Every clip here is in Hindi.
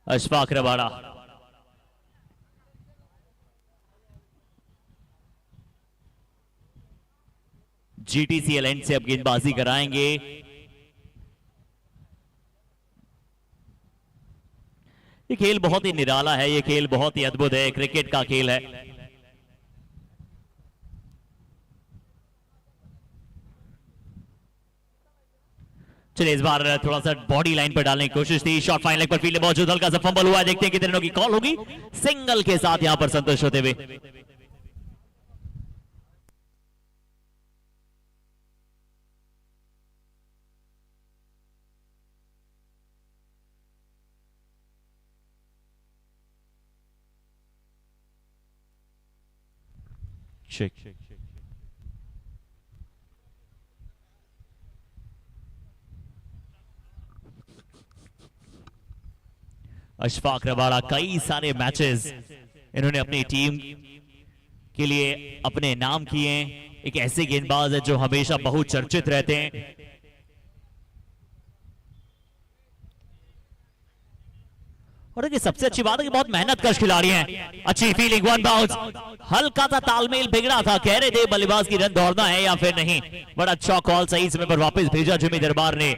अशफाक रबाड़ा जीटीसीएल एंड से अब गेंदबाजी कराएंगे। ये खेल बहुत ही निराला है, ये खेल बहुत ही अद्भुत है, क्रिकेट का खेल है। चलिए इस बार थोड़ा सा बॉडी लाइन पर डालने की कोशिश थी, शॉट फाइन लेग पर फील्ड मौजूद, हल्का सा फंबल हुआ है, देखते हैं कितने रनों की कॉल होगी। सिंगल के साथ यहां पर संतुष्ट होते हुए अशफाक रबाड़ा कई सारे मैचेस इन्होंने अपनी टीम के लिए अपने नाम किए। एक ऐसे गेंदबाज है जो हमेशा बहुचर्चित रहते हैं। और देखिए सबसे अच्छी बात है कि बहुत मेहनत कश खिलाड़ी हैं। अच्छी फीलिंग, वन बाउंस, हल्का सा तालमेल बिगड़ा था, कह रहे थे बल्लेबाज की रन दौड़ना है या फिर नहीं। बड़ा अच्छा कॉल, सही समय पर वापस भेजा जिमी दरबार ने।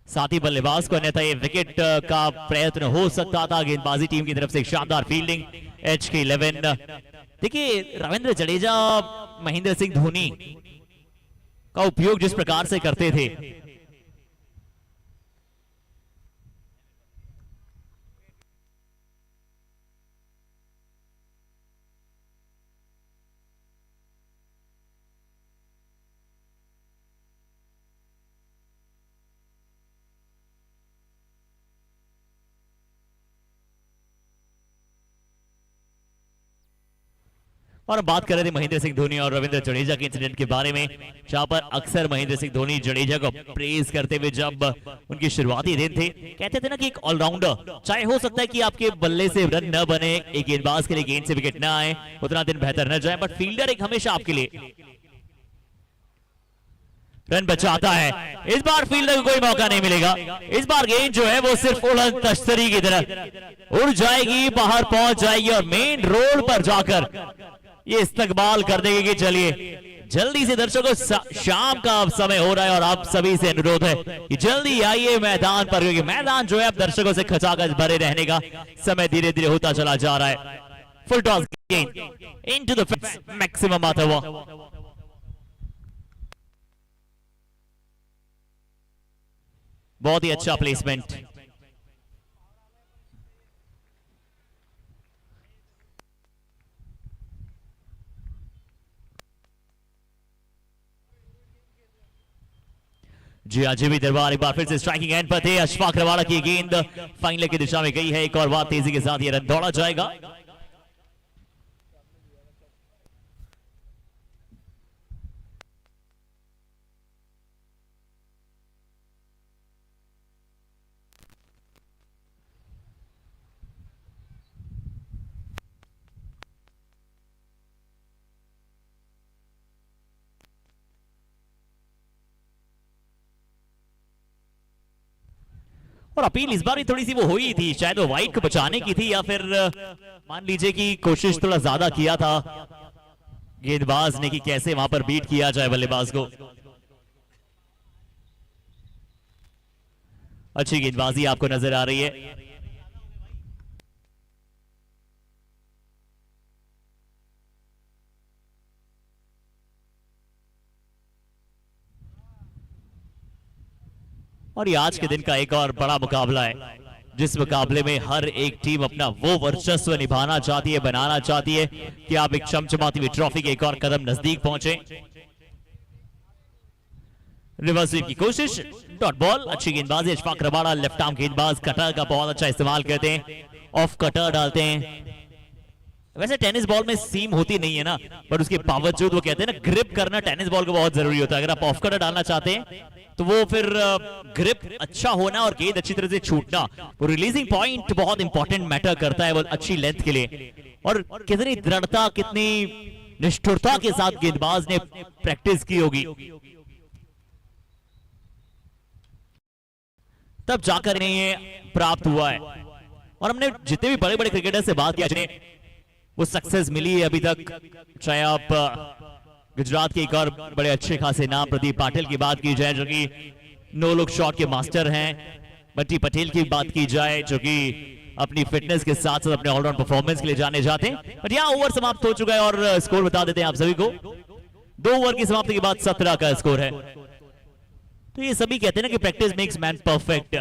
साथ ही बल्लेबाज को अन्यथा ये विकेट का प्रयत्न हो सकता था। गेंदबाजी टीम की तरफ से शानदार फील्डिंग, एच के 11। देखिए रविंद्र जडेजा महेंद्र सिंह धोनी का उपयोग जिस प्रकार से करते थे, और बात कर रहे थे महेंद्र सिंह धोनी और रविंद्र जडेजा के इंसिडेंट के बारे में, जहां पर अक्सर महेंद्र सिंह धोनी जडेजा को प्रेज करते हुए जब उनके शुरुआती दिन थे, कहते थे ना कि एक ऑलराउंडर, चाहे हो सकता है कि आपके बल्ले से रन न बने, एक गेंदबाज के लिए गेंद से विकेट न आए, उतना दिन बेहतर न जाए, बट फील्डर एक हमेशा आपके लिए रन बचाता है। इस बार फील्डर को कोई मौका नहीं मिलेगा। इस बार गेंद जो है वो सिर्फ उड़न तश्तरी की तरह उड़ जाएगी, बाहर पहुंच जाएगी और मेन रोड पर जाकर ये इस्तकबाल कर देगी कि चलिए जल्दी से दर्शकों, शाम का अब समय हो रहा है और आप सभी से अनुरोध है कि जल्दी आइए मैदान पर, क्योंकि मैदान जो है अब दर्शकों से खचाखच भरे रहने का समय धीरे धीरे होता चला जा रहा है। फुल टॉस गेंद इनटू द फेंस, मैक्सिमम आता हुआ, बहुत ही अच्छा प्लेसमेंट। जी हाँ, जिमी दरबार एक बार फिर से स्ट्राइकिंग एंड पर थे। अशफाक रबाड़ा की गेंद फाइन लेग की दिशा में गई है, एक और बार तेजी के साथ ये रन दौड़ा जाएगा। और अपील इस बार भी थोड़ी सी वो हुई थी, शायद वो वाइट को बचाने की थी या फिर मान लीजिए कि कोशिश थोड़ा ज्यादा किया था गेंदबाज ने कि कैसे वहां पर बीट किया जाए बल्लेबाज को। अच्छी गेंदबाजी आपको नजर आ रही है। और ये आज के दिन का एक और बड़ा मुकाबला है, जिस मुकाबले में हर एक टीम अपना वो वर्चस्व निभाना चाहती है, बनाना चाहती है कि आप एक चमचमाती हुई ट्रॉफी के एक और कदम नजदीक पहुंचे। रिवर्स स्वीप की कोशिश, डॉट बॉल, अच्छी गेंदबाजी। अशफाक रबाड़ा लेफ्ट आर्म गेंदबाज, कटर का बहुत अच्छा इस्तेमाल करते हैं, ऑफ कटर डालते हैं। वैसे टेनिस बॉल में सीम होती नहीं है ना, पर उसके बावजूद वो कहते हैं ना, ग्रिप करना टेनिस बॉल को बहुत जरूरी होता है। अगर आप ऑफ कटर डालना चाहते हैं तो वो फिर ग्रिप अच्छा होना और गेंद अच्छी तरह से छूटना, वो रिलीजिंग पॉइंट बहुत इंपॉर्टेंट मैटर करता है वो अच्छी लेंथ के लिए। और कितनी दृढ़ता, कितनी निष्ठुरता के साथ गेंदबाज ने प्रैक्टिस की होगी। तब जाकर इन्हें ये प्राप्त हुआ है। और हमने जितने भी बड़े बड़े क्रिकेटर से बात किया जिन्हें वो सक्सेस मिली है अभी तक, चाहे आप गुजरात के एक और बड़े अच्छे खासे नाम प्रदीप पाटिल की बात की जाए जो कि नो लुक शॉट के मास्टर हैं, बंटी पटेल की बात की जाए जो कि अपनी फिटनेस के साथ साथ अपने ऑलराउंड परफॉर्मेंस के लिए जाने जाते हैं। बट यहाँ ओवर समाप्त हो चुका है और स्कोर बता देते हैं आप सभी को। 2 ओवर की समाप्ति के बाद 17 का स्कोर है। तो ये सभी कहते हैं ना कि प्रैक्टिस मेक्स मैन परफेक्ट।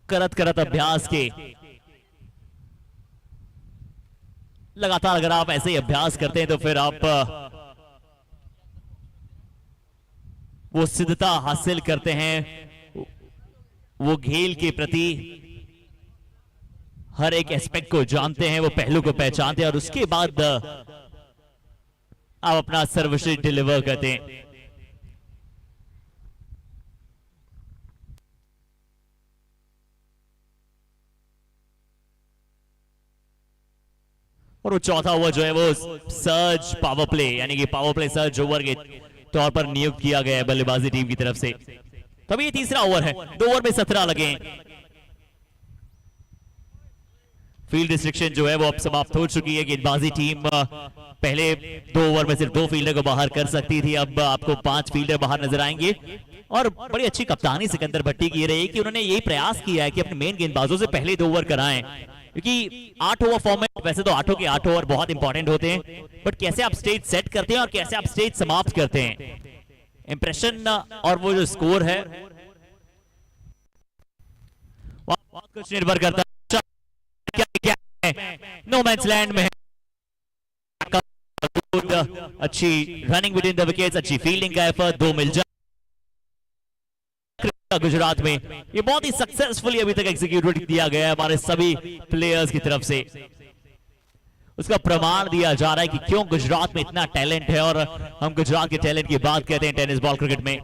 करत करत अभ्यास के लगातार अगर आप ऐसे ही अभ्यास करते हैं तो फिर आप वो सिद्धता हासिल करते हैं, वो खेल के प्रति हर एक एस्पेक्ट को जानते हैं, वो पहलू को पहचानते हैं और उसके बाद आप अपना सर्वश्रेष्ठ डिलीवर करते हैं। और वो चौथा ओवर जो है वो सर्ज पावर प्ले यानी कि पावर प्ले सर्ज ओवर के तौर पर नियुक्त किया गया है बल्लेबाजी टीम की तरफ से। तभी ये तीसरा ओवर है। 2 ओवर में 17 लगे। फील्ड रिस्ट्रिक्शन जो है वो अब समाप्त हो चुकी है। गेंदबाजी टीम पहले 2 ओवर में सिर्फ 2 फील्डर को बाहर कर सकती थी, अब आपको 5 फील्डर बाहर नजर आएंगे। और बड़ी अच्छी कप्तानी सिकंदर भट्टी की रही कि उन्होंने यही प्रयास किया है कि अपने मेन गेंदबाजों से पहले 2 ओवर कराएं, क्योंकि 8 ओवर फॉर्मेट वैसे तो 8 के 8 ओवर बहुत इंपॉर्टेंट होते हैं, बट कैसे आप स्टेज सेट करते हैं और कैसे आप स्टेज समाप्त करते हैं, इंप्रेशन और वो जो स्कोर है बहुत कुछ निर्भर करता है। क्या है नो मैंस लैंड में अच्छी रनिंग बिटवीन द विकेट्स, अच्छी फील्डिंग का एफर्ट, 2 मिल जाए गुजरात में। ये बहुत ही सक्सेसफुली अभी तक एग्जीक्यूट किया गया है हमारे सभी प्लेयर्स की तरफ से। उसका प्रमाण दिया जा रहा है कि क्यों गुजरात में इतना टैलेंट है। और हम गुजरात के टैलेंट की बात करते हैं टेनिस बॉल क्रिकेट में।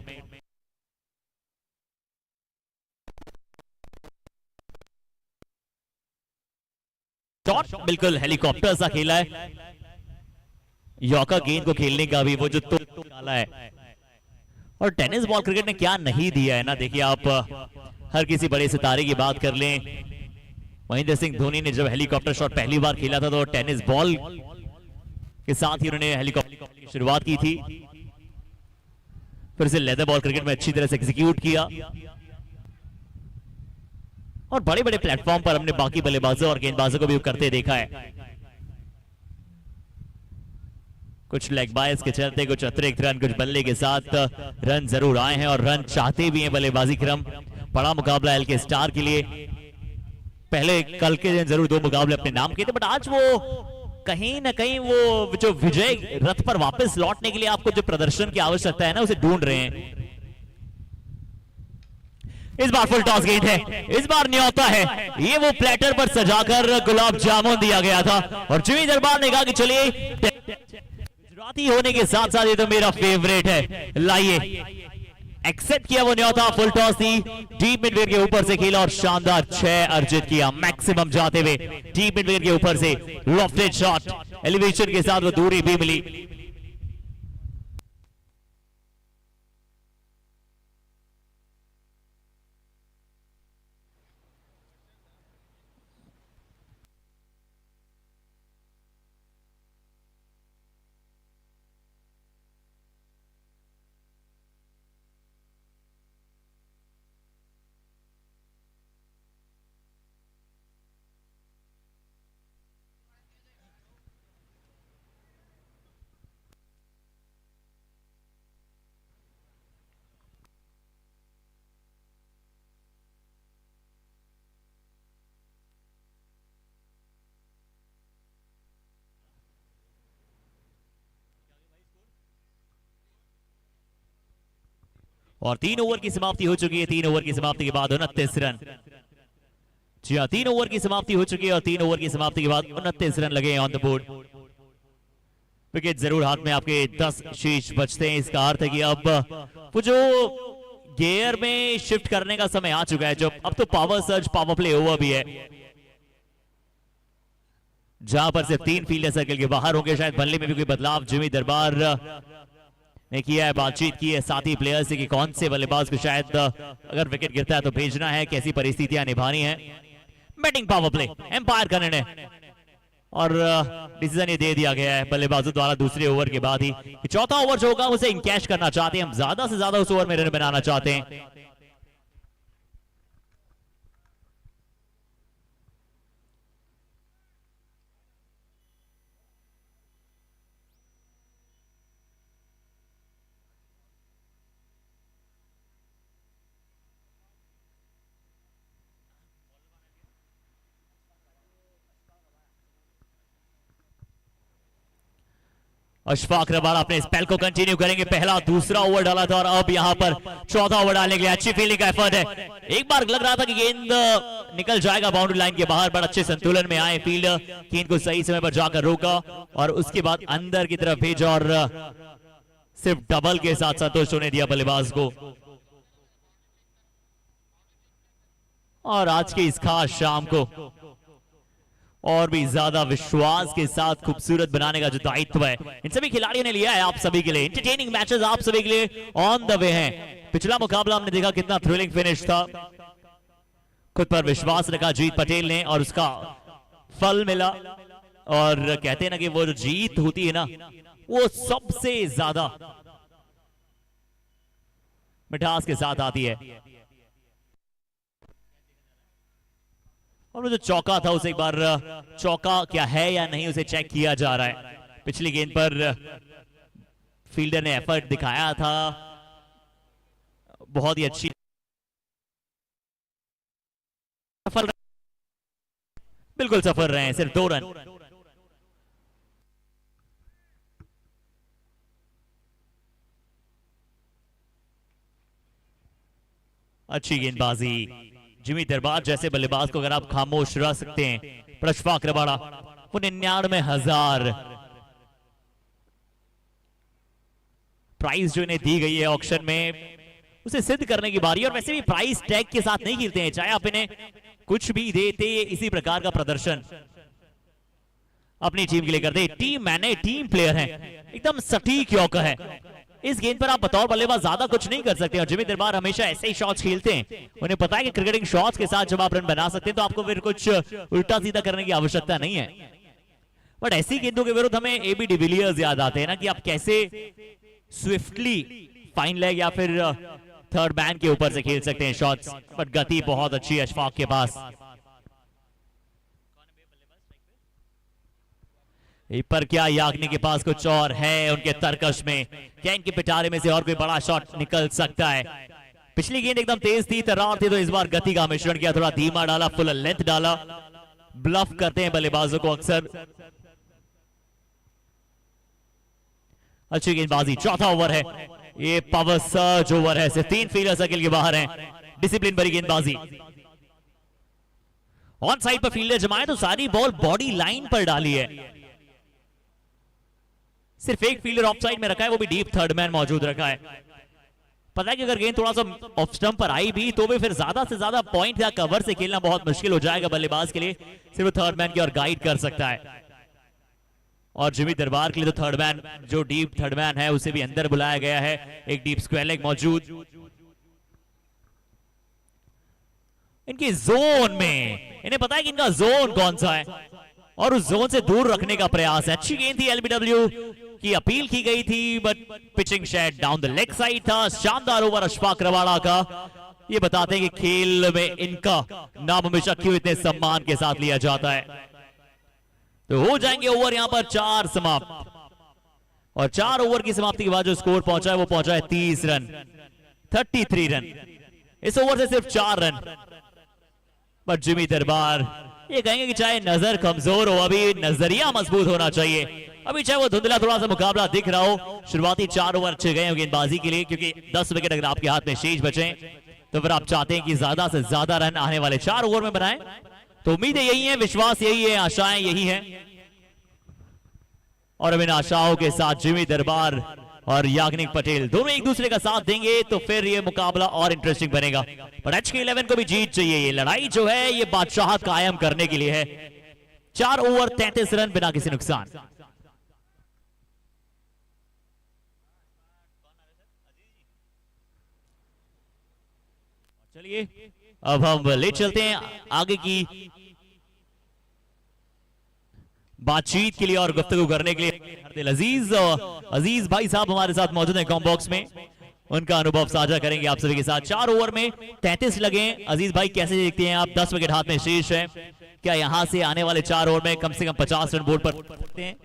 शॉट बिल्कुल हेलीकॉप्टर सा खेला है। यॉर्कर गेंद को खेलने का भी वो जो तो डाला है। और टेनिस बॉल क्रिकेट ने क्या नहीं दिया है ना। देखिए आप हर किसी बड़े सितारे की बात कर लें, महेंद्र सिंह धोनी ने जब हेलीकॉप्टर शॉट पहली बार खेला था तो टेनिस बॉल के साथ ही उन्होंने हेलीकॉप्टर की शुरुआत की थी, फिर से लेदर बॉल क्रिकेट में अच्छी तरह से एग्जीक्यूट किया। और बड़े बड़े प्लेटफॉर्म पर हमने बाकी बल्लेबाजों और गेंदबाजों को भी करते देखा है। कुछ लेग बायस के चलते, कुछ अतिरिक्त रन, कुछ बल्ले के साथ रन जरूर आए हैं और रन चाहते भी हैं बल्लेबाजी क्रम। बड़ा मुकाबला एल के स्टार के लिए। पहले कल के दिन जरूर 2 मुकाबले अपने नाम किए थे, बट आज वो कहीं ना कहीं वो जो विजय रथ पर वापस लौटने के लिए आपको जो प्रदर्शन की आवश्यकता है ना उसे ढूंढ रहे हैं। इस बार फुल टॉस गेंद है, इस बार न्योता है। ये वो प्लेटर पर सजाकर गुलाब जामुन दिया गया था और जिमी दरबार ने कहा कि चलिए गुजराती होने के साथ साथ ये तो मेरा फेवरेट है, लाइए। एक्सेप्ट किया वो न्योता। फुल टॉस थी, डीप मिड विकेट के ऊपर से खेला और शानदार 6 अर्जित किया मैक्सिमम जाते हुए। डीप मिड विकेट के ऊपर से लॉफ्टेड शॉट, एलिवेशन के साथ वो दूरी भी मिली। और 3 ओवर की समाप्ति हो चुकी है। 3 ओवर की समाप्ति के बाद 29 रन। जी हाँ, 3 ओवर की समाप्ति हो चुकी है और 3 ओवर की समाप्ति के बाद 29 रन लगे ऑन द बोर्ड। विकेट जरूर हाथ में आपके 10 शीश बचते हैं। इसका अर्थ है कि अब वो जो गियर में शिफ्ट करने का समय आ चुका है, जो अब तो power surge power play over भी है, जहां पर सिर्फ 3 फील्डर सर्कल के बाहर होंगे। शायद बल्ले में भी कोई बदलाव जिमी दरबार ने किया है, बातचीत की है साथी प्लेयर से कि कौन से बल्लेबाज को शायद अगर विकेट गिरता है तो भेजना है, कैसी परिस्थितियां निभानी है। बैटिंग पावर प्ले एम्पायर का निर्णय और डिसीजन ये दे दिया गया है बल्लेबाजों द्वारा दूसरे ओवर के बाद ही कि चौथा ओवर जो होगा उसे इनकैश करना चाहते हैं, हम ज्यादा से ज्यादा उस ओवर में रन बनाना चाहते हैं। अशफाक रबाड़ा अपने स्पेल को कंटिन्यू करेंगे, पहला दूसरा ओवर डाला था और अब यहां पर चौथा ओवर डालने के लिए अच्छी फील्डिंग का एफर्ट है। एक बार लग रहा था कि गेंद निकल जाएगा बाउंड्री लाइन के बाहर, बड़ा अच्छे संतुलन में आए फील्डर, गेंद को सही समय पर जाकर रोका और उसके बाद अंदर की तरफ भेजा और सिर्फ डबल के साथ संतुष्ट होने दिया बल्लेबाज को। और आज के इस खास शाम को और भी ज्यादा विश्वास के साथ खूबसूरत बनाने का जो दायित्व है इन सभी खिलाड़ियों ने लिया है आप सभी के लिए। एंटरटेनिंग मैचेस आप सभी के लिए ऑन द वे हैं। पिछला मुकाबला हमने देखा कितना थ्रिलिंग फिनिश था, खुद पर विश्वास रखा जीत पटेल ने और उसका फल मिला। और कहते हैं ना कि वो जो जीत होती है ना वो सबसे ज्यादा मिठास के साथ आती है। और वो जो चौका था उसे एक बार चौका क्या है या नहीं उसे चेक किया जा रहा है। पिछली गेंद पर फील्डर ने एफर्ट दिखाया था, बहुत ही अच्छी, सफल बिल्कुल सफल रहे हैं, सिर्फ 2 रन। अच्छी गेंदबाजी, जिमी दरबार जैसे बल्लेबाज को अगर आप खामोश रह सकते हैं, पर अशफाक रबाड़ा वो 99,000 प्राइस जो इन्हें दी गई है ऑक्शन में उसे सिद्ध करने की बारी। और वैसे भी प्राइस टैग के साथ नहीं खेलते हैं, चाहे आप इन्हें कुछ भी देते, इसी प्रकार का प्रदर्शन अपनी टीम के लिए करते। टीम मैन, टीम प्लेयर है, एकदम सटीक यॉर्कर है। इस गेंद पर आप बतौर बल्लेबाज ज्यादा कुछ नहीं कर सकते और जिमी दरबार हमेशा ऐसे ही शॉट्स खेलते हैं। उन्हें पता है कि क्रिकेटिंग शॉट्स के साथ जब आप रन बना सकते हैं तो आपको फिर कुछ उल्टा सीधा करने की आवश्यकता नहीं है। बट ऐसी गेंदों के विरुद्ध हमें एबी डिविलियर्स याद आते हैं ना कि आप कैसे स्विफ्टली फाइन लेग या फिर थर्ड मैन के ऊपर से खेल सकते हैं शॉट्स। बट गति बहुत अच्छी है अशफाक के पास। पर क्या याग्निक के पास कुछ और है उनके तरकश में? क्या इनके पिटारे में से और कोई बड़ा शॉट निकल सकता है? पिछली गेंद एकदम तेज थी, तर्रार थी, तो इस बार गति का मिश्रण किया, थोड़ा धीमा डाला, फुल लेंथ डाला। ब्लफ करते हैं बल्लेबाजों को अक्सर। अच्छी गेंदबाजी, चौथा ओवर है, ये पावर सर्ज ओवर है, सिर्फ 3 फील्डर सर्किल के बाहर हैं। डिसिप्लिन भरी गेंदबाजी, ऑन साइड पर फील्डर जमाए तो सारी बॉल बॉडी लाइन पर डाली है। सिर्फ एक फील्डर ऑफ साइड में रखा है, वो भी डीप थर्ड मैन मौजूद रखा है। पता है कि अगर गेंद थोड़ा सा ऑफ स्टंप पर आई भी तो भी फिर ज्यादा से ज्यादा पॉइंट या कवर से खेलना बहुत मुश्किल हो जाएगा बल्लेबाज के लिए, सिर्फ थर्ड मैन की और गाइड कर सकता है। और जिमी दरबार के लिए तो थर्ड मैन, जो डीप थर्ड मैन है उसे भी अंदर बुलाया गया है, एक डीप स्क्वायर लेग मौजूद। इनकी जोन में, इन्हें पता है कि इनका जोन कौन सा है और उस जोन से दूर रखने का प्रयास है। अच्छी गेंद थी, एलबीडब्ल्यू की अपील की गई थी, but pitching shade down the leg side था। शानदार ओवर अशफाक रबाड़ा का, ये बताते हैं कि खेल में इनका नाम हमेशा क्यों इतने सम्मान के साथ लिया जाता है। तो हो जाएंगे ओवर यहां पर 4 समाप्त और 4 ओवर की समाप्ति के बाद जो स्कोर पहुंचा है वो पहुंचा है 30 रन, 33 रन। इस ओवर से सिर्फ 4 रन। बट जिमी दरबार ये कहेंगे कि चाहे नजर कमजोर हो, अभी नजरिया मजबूत होना चाहिए। अभी चाहे वो धुंधला थोड़ा सा मुकाबला दिख रहा हो, शुरुआती 4 ओवर अच्छे गए गेंदबाजी के लिए, क्योंकि 10 विकेट अगर आपके हाथ में शेष बचे तो फिर आप चाहते हैं कि ज्यादा से ज्यादा रन आने वाले 4 ओवर में बनाएं। तो उम्मीदें यही है, विश्वास यही है, आशाएं यही है। और अब इन आशाओं के साथ जिमी दरबार और याग्निक पटेल दोनों एक दूसरे का साथ देंगे तो फिर ये मुकाबला और इंटरेस्टिंग बनेगा। पर HK11 को भी जीत चाहिए, ये लड़ाई जो है ये बादशाहत कायम करने के लिए है। 4 ओवर 33 रन बिना किसी नुकसान। चलिए अब हम ले चलते हैं आगे की बातचीत के लिए और गुफ्तगू करने के लिए अजीज अजीज भाई साहब हमारे साथ मौजूद हैं कॉम बॉक्स में। उनका अनुभव साझा करेंगे आप सभी के साथ। 4 ओवर में 33 लगे। अजीज भाई कैसे देखते हैं आप? 10 विकेट हाथ में शीर्ष है, क्या यहां से आने वाले 4 ओवर में कम से कम 50 रन बोर्ड पर सकते हैं?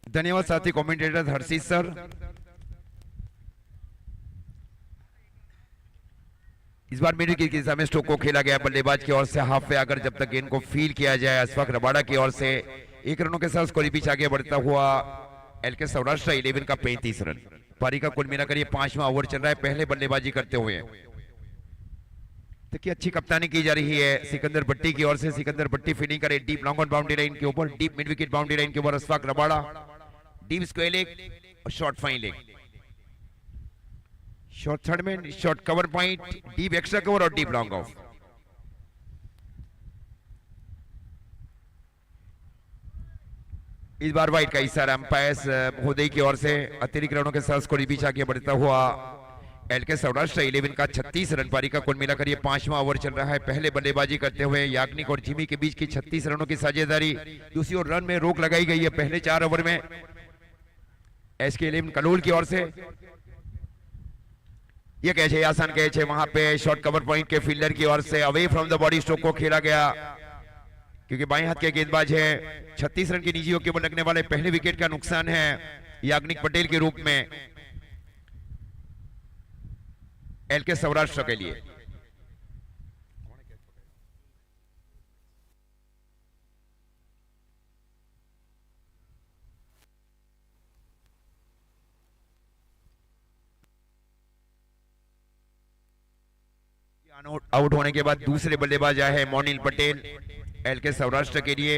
धन्यवाद साथी कमेंटेटर हर्षित सर। इस बार मिडिल की दिशा में स्ट्रोक को खेला गया बल्लेबाज की ओर से हाफ पे आकर जब तक गेंद को फील किया जाए अशफाक रबाड़ा की ओर से 1 रनों के साथ स्कोर बीच आगे बढ़ता हुआ एलके सौराष्ट्र 11 का 35 रन। पारी का कुल मिलाकर ये 5वां ओवर चल रहा है पहले बल्लेबाजी करते हुए। देखिए अच्छी कप्तानी की जा रही है सिकंदर भट्टी की ओर से। सिकंदर भट्टी फील्डिंग करे deep long on boundary line के ऊपर, deep mid wicket boundary line के ऊपर Ashfaq Rabada, deep square leg और short fine leg. Short third में short cover point, deep extra cover और डीप लॉन्ग ऑफ। इस बार वाइड का इशारा अंपायर महोदय की ओर से अतिरिक्त रनों के साथ स्कोर बीच आगे बढ़ता हुआ एलके सौराष्ट्र 11 का 36 रन। पारी का कुल मिलाकर ये 5वां ओवर चल रहा है पहले बल्लेबाजी करते हुए याग्निक और जिमी के बीच की 36 रनों की साझेदारी। दूसरी ओर रन में रोक लगाई गई है पहले 4 ओवर में एसके 11 कलोल की ओर से। ये कैच है, आसान कैच है, वहां पे शॉर्ट कवर पॉइंट के फील्डर की ओर से away from the body stroke को खेला गया क्योंकि बाएं हाथ के गेंदबाज है। 36 रन की निजी के ऊपर लगने वाले पहले विकेट का नुकसान है याग्निक पटेल के रूप में एलके सौराष्ट्र के लिए। आउट होने के बाद दूसरे बल्लेबाज आए हैं मोनिल पटेल एलके सौराष्ट्र के लिए।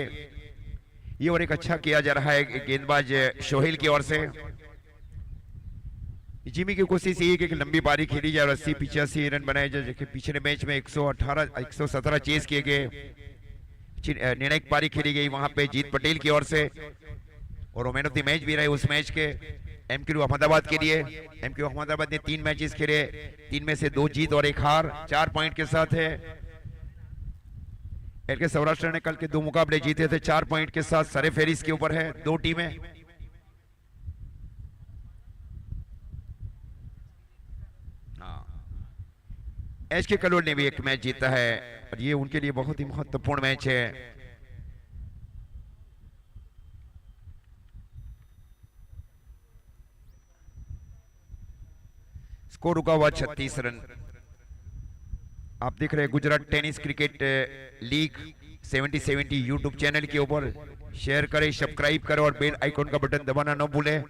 ये और एक अच्छा किया जा रहा है गेंदबाज सोहेल की ओर से। जिमी की कोशिश ये कि लंबी पारी खेली जाए और 80-85 रन बनाए जाए। पिछले मैच में 117 चेस किए गए, निर्णायक पारी खेली गई वहां पे जीत पटेल की ओर से और मैन ऑफ द मैच भी रहे उस मैच के एमक्यू अहमदाबाद के लिए। एमक्यू अहमदाबाद ने 3 मैचेस खेले, 3 में से 2 जीत और 1 हार, 4 पॉइंट के साथ है। एलके सौराष्ट्र ने कल के 2 मुकाबले जीते थे 4 पॉइंट के साथ। सरे फेरिस के ऊपर है 2 टीमें। एसके कलोल ने भी 1 मैच जीता है और ये उनके लिए बहुत ही महत्वपूर्ण मैच है। स्कोर रुका हुआ 36 रन। आप देख रहे हैं Gujarat tennis cricket league 70-70 YouTube channel के ऊपर। शेयर करें, सब्सक्राइब करें और बेल आइकॉन का बटन दबाना न भूलें।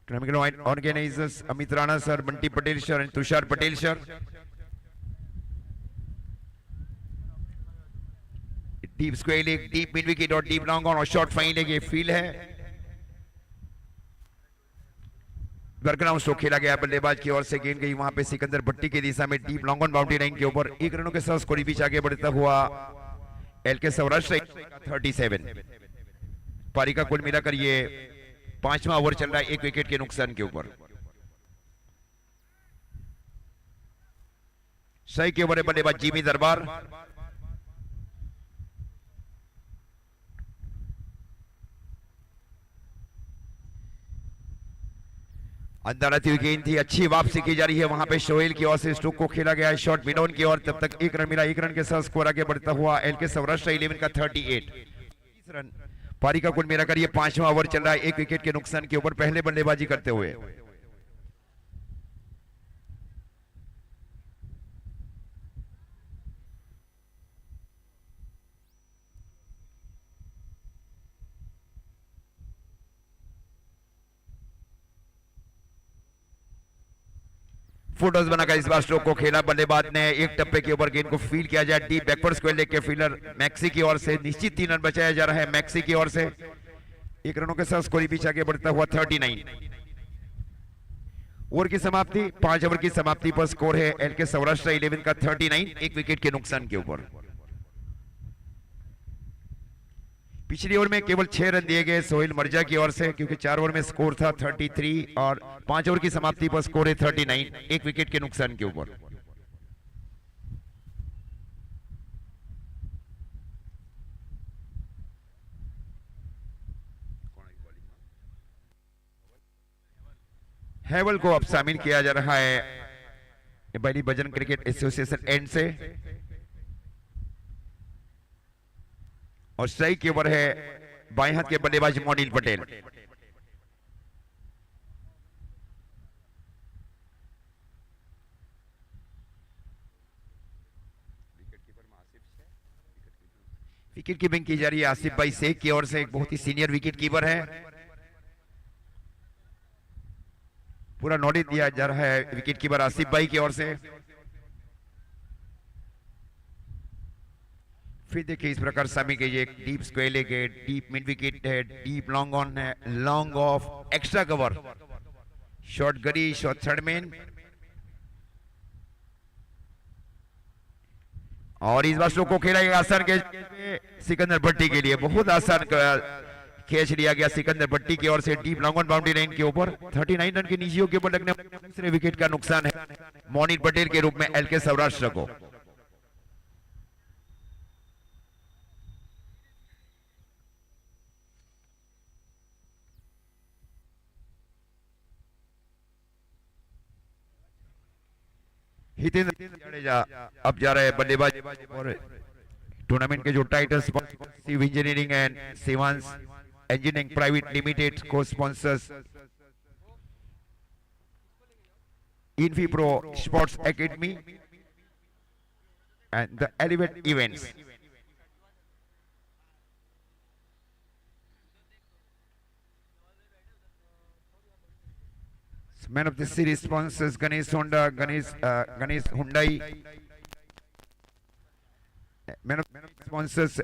Organisers Amit Rana sir, Bunty Patel sir और Tushar Patel sir. Deep square leg, deep mid wicket और डीप लॉन्ग ऑन और शॉर्ट फाइन लेग ये फील्ड है। वर्कराउंड स्ट्रोक खेला गया बल्लेबाज की ओर से। गेंद गई वहां पे सिकंदर भट्टी की दिशा में deep long on boundary line के ऊपर। 1 रनों के साथ स्कोर बीच आगे बढ़ता हुआ एलके सौराष्ट्र 37। पारी का कुल मिलाकर ये 5वां ओवर चल रहा है 1 विकेट के नुकसान के ऊपर। सही के ओवर बल्लेबाज जिमी दरबार। अंदर आती हुई गेंद थी, अच्छी वापसी की जा रही है वहां पे सोहेल की ओर से। स्ट्रोक को खेला गया है शॉर्ट मिड ऑन की ओर। तब तक 1 रन मिला, 1 रन के साथ स्कोर आगे बढ़ता हुआ एलके सौराष्ट्र 11 का 38 रन। पारी का कुल मिलाकर ये 5वां ओवर चल रहा है 1 विकेट के नुकसान के ऊपर पहले बल्लेबाजी करते हुए। फोटोज बनाकर इस बार स्ट्रोक को खेला बल्लेबाज ने। 1 टप्पे के ऊपर गेंद को फील किया जाए डीप बैकवर्ड स्क्वायर लेग के फील्डर मैक्सी की ओर से। निश्चित 3 रन बचाया जा रहा है मैक्सी की ओर से। 1 रनों के साथ स्कोर पीछे आगे बढ़ता हुआ 39। ओवर की समाप्ति 5 ओवर की समाप्ति पर स्कोर है एलके सौराष्ट्र 11 का 39 1 विकेट के नुकसान के ऊपर। पिछली ओवर में केवल 6 रन दिए गए सोहेल मर्जा की ओर से, क्योंकि 4 ओवर में स्कोर था 33 और 5 ओवर की समाप्ति पर स्कोर है 39, एक विकेट के नुकसान के ऊपर। हैवल को अब शामिल किया जा रहा है बली बजरंग क्रिकेट एसोसिएशन एंड से, और स्ट्राइक के ओवर है बाएं हाथ के बल्लेबाज मोनिल पटेल। विकेट कीपिंग की जा रही है आसिफ भाई शेख की ओर से, एक बहुत ही सीनियर विकेट कीपर है। पूरा नॉलेज दिया जा रहा है विकेट कीपर आसिफ भाई की ओर से। फिर देखिए इस प्रकार शामिल कीजिए, डीप स्क्वायर लेके डीप मिड विकेट है, डीप लॉन्ग ऑन है, long off extra cover, short गरी, शॉर्ट थर्ड मैन, और इस बार को खेला गया आसान कैच सिकंदर भट्टी के लिए, बहुत आसान कैच लिया गया सिकंदर भट्टी की ओर से deep long on boundary line के ऊपर। 39 रन की निशियों के ऊपर लगने दूसरे विकेट का नुकसान है मोनिल पटेल के रूप में एलके सौराष्ट्र को। हितेंद्र जाडेजा अब जा रहे हैं बल्लेबाज, और टूर्नामेंट के जो title sponsor engineering and Shivansh engineering private limited co sponsors Infipro sports academy and the Elevate Events. Man of the series sponsors Ganesh Honda, Ganesh Hyundai. Man of sponsors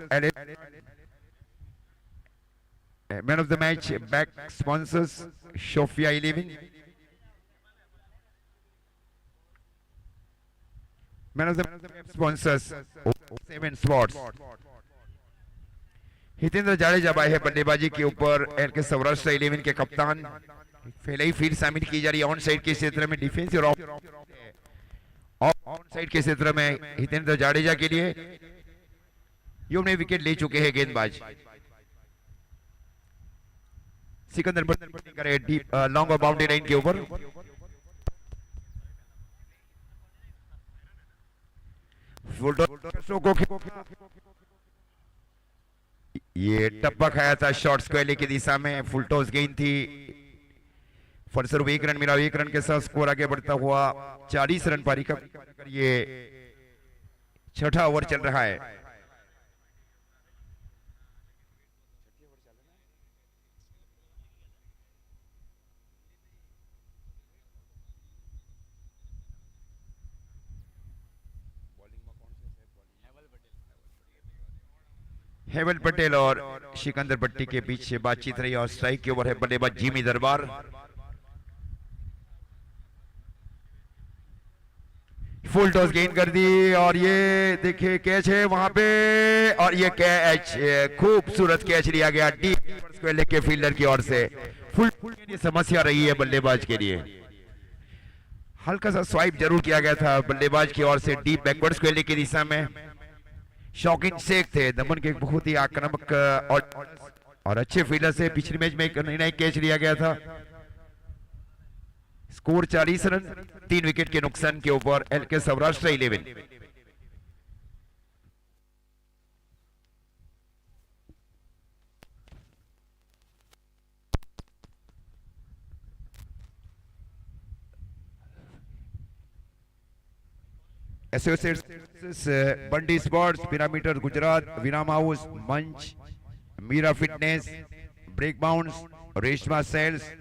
man of the match back sponsors Shofia 11. Man of the sponsors 7 Sports. Hitendra Jadeja भाई है बल्लेबाजी के ऊपर एलके सौराष्ट्र 11 के कप्तान। पहले ही फील्ड शामिल की जा रही है ऑन साइड के क्षेत्र में, डिफेंस और ऑन साइड के क्षेत्र में हितेंद्र जाडेजा के लिए ये उन्हें विकेट ले चुके हैं गेंदबाज। सिकंदर भट्टी करे डीप लॉन्ग और बाउंड्री लाइन के ऊपर। ये टप्पा खाया था शॉर्ट स्क्वायर की दिशा में, फुल टॉस गेंद थी, फलस्वरूप 1 रन मिला। 1 रन के साथ स्कोर आगे बढ़ता हुआ 40 रन पारी का ये छठा ओवर चल रहा है। हेवल पटेल और सिकंदर भट्टी के बीच से बातचीत रही और स्ट्राइक के ओवर है बल्लेबाज जिमी दरबार। फुल टॉस गेंद कर दी और ये देखिए कैच है वहां पे, और ये कैच खूबसूरत कैच लिया गया डीप के फील्डर की ओर से। फुल समस्या रही है बल्लेबाज के लिए, हल्का सा स्वाइप जरूर किया गया था बल्लेबाज की ओर से डीप बैकवर्ड स्क्वायर की दिशा में। शौकीन शेख थे दमन के बहुत ही आक्रामक और अच्छे फील्डर से। पिछले मैच में एक निर्णायक कैच लिया गया था। स्कोर 40 रन 3 विकेट के नुकसान के ऊपर L K Saurashtra 11। Associates Bandi sports, पिरामीटर गुजरात, विराम हाउस, मंच, Meera fitness, break bounce, Reshma sales,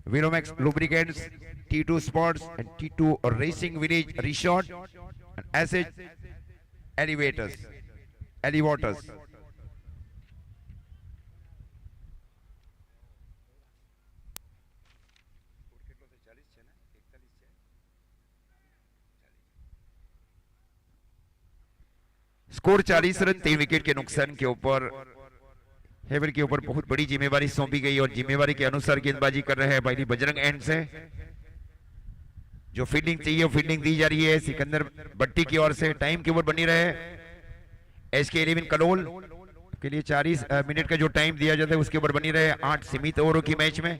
Viromex lubricants, T2 Sports and T2 Racing Village Resort and Asset Elevators. Score 40 run 3 wicket के नुकसान के ऊपर हेवर के ऊपर बहुत बड़ी जिम्मेवारी सौंपी गई और जिम्मेवारी के अनुसार गेंदबाजी कर रहे हैं भाई बजरंग एंड से। जो फील्डिंग चाहिए वो फील्डिंग दी जा रही है सिकंदर भट्टी की ओर से। टाइम के ऊपर बनी रहे एसके 11 कलोल के लिए 40 मिनट का जो टाइम दिया जाता है उसके ऊपर बनी रहे 8 सीमित ओवरों की मैच में।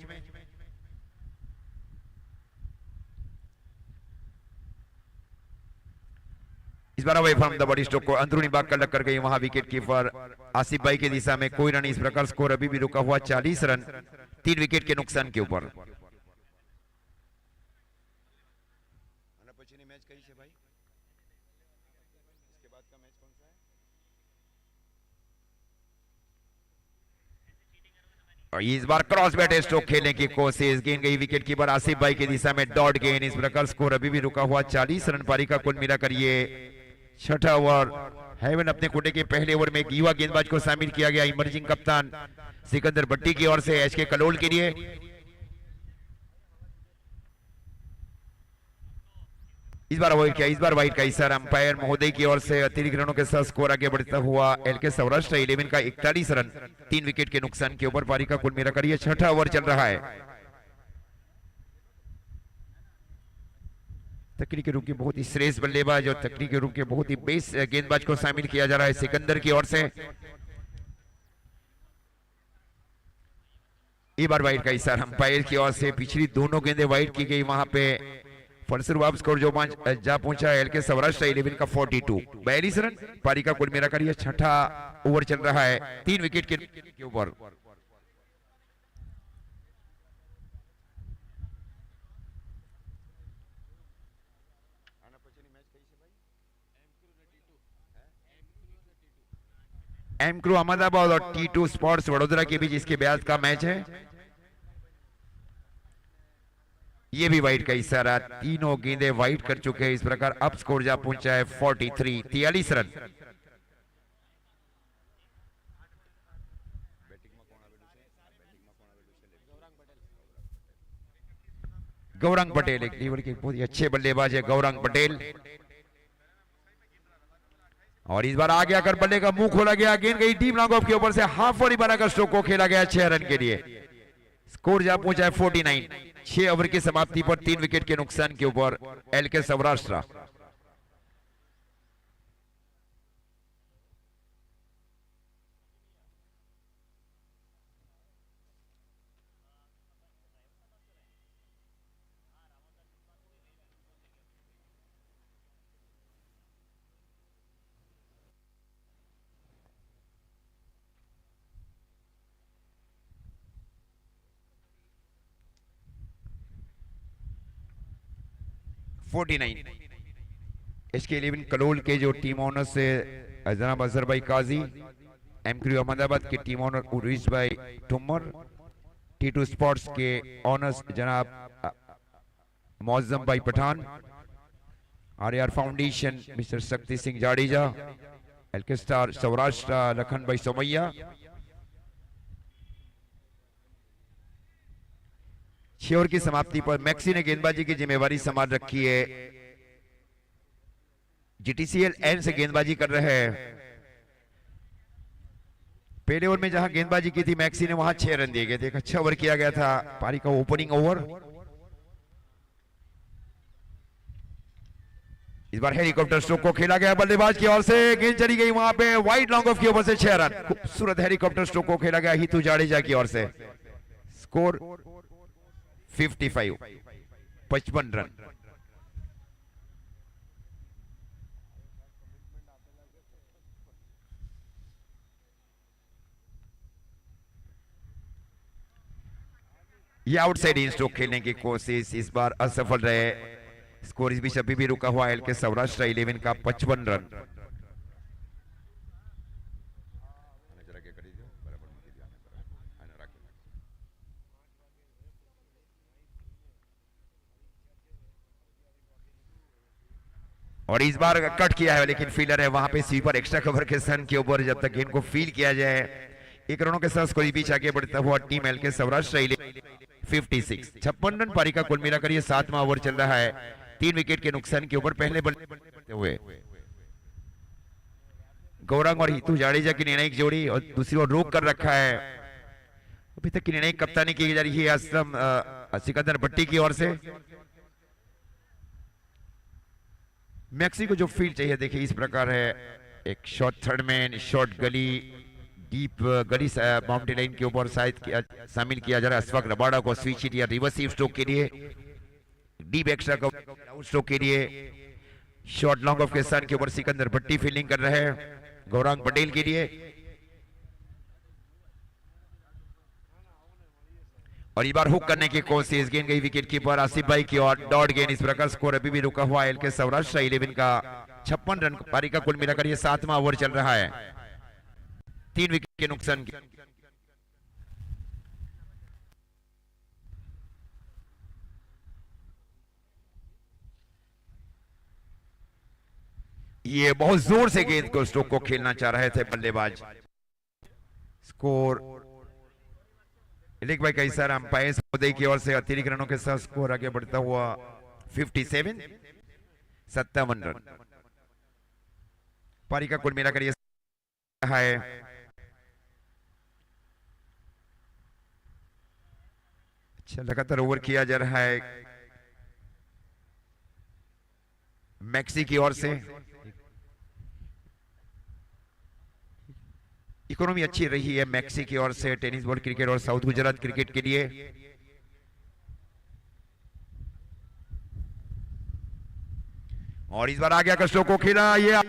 इस बार away from the body stroke को अंदरूनी भाग कर कर गई वहां विकेट कीपर आसिफ भाई की दिशा में कोई रन। इस प्रकार स्कोर अभी भी रुका हुआ 40 रन 3 विकेट के नुकसान के ऊपर। और इस बार क्रॉस बैट स्ट्रोक खेलने की कोशिश, गेंद गई विकेट कीपर आसिफ भाई की दिशा में डॉट गेंद। इस प्रकार स्कोर अभी भी रुका हुआ 40 रन। पारी का कुल मिलाकर ये छठा ओवर। हेवन अपने कोटे के पहले ओवर में एक युवा गेंदबाज को शामिल किया गया इमर्जिंग कप्तान सिकंदर भट्टी की ओर से एचके कलोल के लिए। इस बार वाइड का इशारा अंपायर महोदय की ओर से। अतिरिक्त रनों के साथ स्कोर आगे बढ़ता हुआ एलके सौराष्ट्र 11 का 41 रन 3 विकेट के नुकसान के ऊपर। पारी का कुल मिलाकर ये छठा ओवर चल रहा है। तकनीकी रूप के बहुत ही श्रेष्ठ बल्लेबाज और तकनीकी रूप के बहुत ही बेस गेंदबाज को शामिल किया जा रहा है सिकंदर की ओर से। एक बार वाइड का इशारा अंपायर की ओर से। पिछली दोनों गेंदें वाइड की गई वहां पे। फलस्वरूप स्कोर जो जा पहुंचा एलके सौराष्ट्र 11 का 42 42 रन। पारी का कुल मिलाकर यह छठा ओवर चल रहा है 3 विकेट के ऊपर। एम क्रू अहमदाबाद और T2 स्पोर्ट्स वडोदरा के बीच इसके ब्याज का मैच है। ये भी वाइड का इशारा। तीनों गेंदें वाइड कर चुके हैं। इस प्रकार अब स्कोर जा पहुंचा है 43 रन। गौरंग पटेल एक लीवर के बहुत ही अच्छे बल्लेबाज है गौरंग पटेल। और इस बार आगे आकर बल्ले का मुंह खोला गया। गेंद गई डीप लॉन्ग ऑफ के ऊपर से हाफ और 12 का स्ट्रोक को खेला गया 6 रन के लिए। स्कोर जा पहुंचा है 49। 6 ओवर की समाप्ति पर 3 विकेट के नुकसान के ऊपर एलके सौराष्ट्र। इसके 11 कलोल के जो टीम ओनर से जनाब अजहर भाई काजी, एम क्रू अहमदाबाद के टीम ओनर उर्विश भाई टुमर, T2 स्पोर्ट्स के ओनर्स जनाब मौजम भाई Pathan, RR foundation mister Shakti Singh Jadeja, LK star Saurashtra Lakhan भाई सोमैया। 6 ओवर की समाप्ति पर मैक्सी ने गेंदबाजी की जिम्मेवारी संभाल रखी है। जीटीसीएल एन से गेंदबाजी कर रहे हैं। पहले ओवर में जहां गेंदबाजी की थी मैक्सी ने वहां 6 रन दिए गए थे। एक अच्छा ओवर किया गया था पारी का ओपनिंग ओवर। इस बार हेलीकॉप्टर स्ट्रोक को खेला गया बल्लेबाज की ओर से। गेंद चली गई वहां पे वाइड लॉन्ग ऑफ के ऊपर से 6 रन। खूबसूरत हेलीकॉप्टर स्ट्रोक को खेला गया हितू जाडेजा की ओर से। Score 55 run. ये आउटसाइड इन स्ट्रोक खेलने की कोशिश इस बार असफल रहे। स्कोर इस बीच अभी भी रुका हुआ एलके सौराष्ट्र 11 का 55 रन। और इस बार कट किया है लेकिन फील्डर है वहां पे स्वीपर एक्स्ट्रा कवर के सन के ऊपर। जब तक गेंद को फील किया जाए 1 रनों के साथ कोई बीच आगे बढ़ता हुआ टीम एलके सौराष्ट्र 56 रन। पारी का कुल मिलाकर ये 7वां ओवर चल रहा है 3 विकेट के नुकसान के ऊपर। पहले बल्ले हुए गौरंग और हितू जाडेजा की निर्णायक जोड़ी और दूसरी ओर रोक कर रखा है। अभी तक की निर्णायक कप्तानी की जा रही है असलम सिकंदर भट्टी की ओर से। मैक्सी को जो फील्ड चाहिए देखिए इस प्रकार है, एक शॉट थर्ड मैन, शॉट गली, डीप गली बाउंड्री लाइन के ऊपर शामिल किया जा रहा है अशफाक रबाड़ा को स्विच हिट या रिवर्सिव स्ट्रोक के लिए, डीप एक्स्ट्रा का आउट स्ट्रोक के लिए। शॉट लॉन्ग ऑफ के स्थान के ऊपर सिकंदर भट्टी फील्डिंग कर रहे हैं गौरांग पटेल के लिए। और इस बार हुक करने की कोशिश, गेंद गई विकेट कीपर आसिफ भाई की और डॉट गेंद। इस प्रकार स्कोर अभी भी रुका हुआ है एलके सौराष्ट्र 11 का 56 रन पारी का कुल मिलाकर ये 7वां ओवर चल रहा है, 3 विकेट के नुकसान की। ये बहुत जोर से गेंद को स्ट्रोक को खेलना चाह रहे थे बल्लेबाज। स्कोर इलेक भाई का इशारा अंपायर उदय की ओर से अतिरिक्त रनों के साथ स्कोर आगे बढ़ता हुआ 57 रन पारी का कुल मिलाकर ये है। अच्छा लगातार ओवर किया जा रहा है मैक्सी की ओर से। इकोनॉमी अच्छी रही है मैक्सी की ओर से टेनिस बॉल क्रिकेट और साउथ गुजरात क्रिकेट के लिए। और इस बार आगे आकर स्ट्रोक को खेला, ये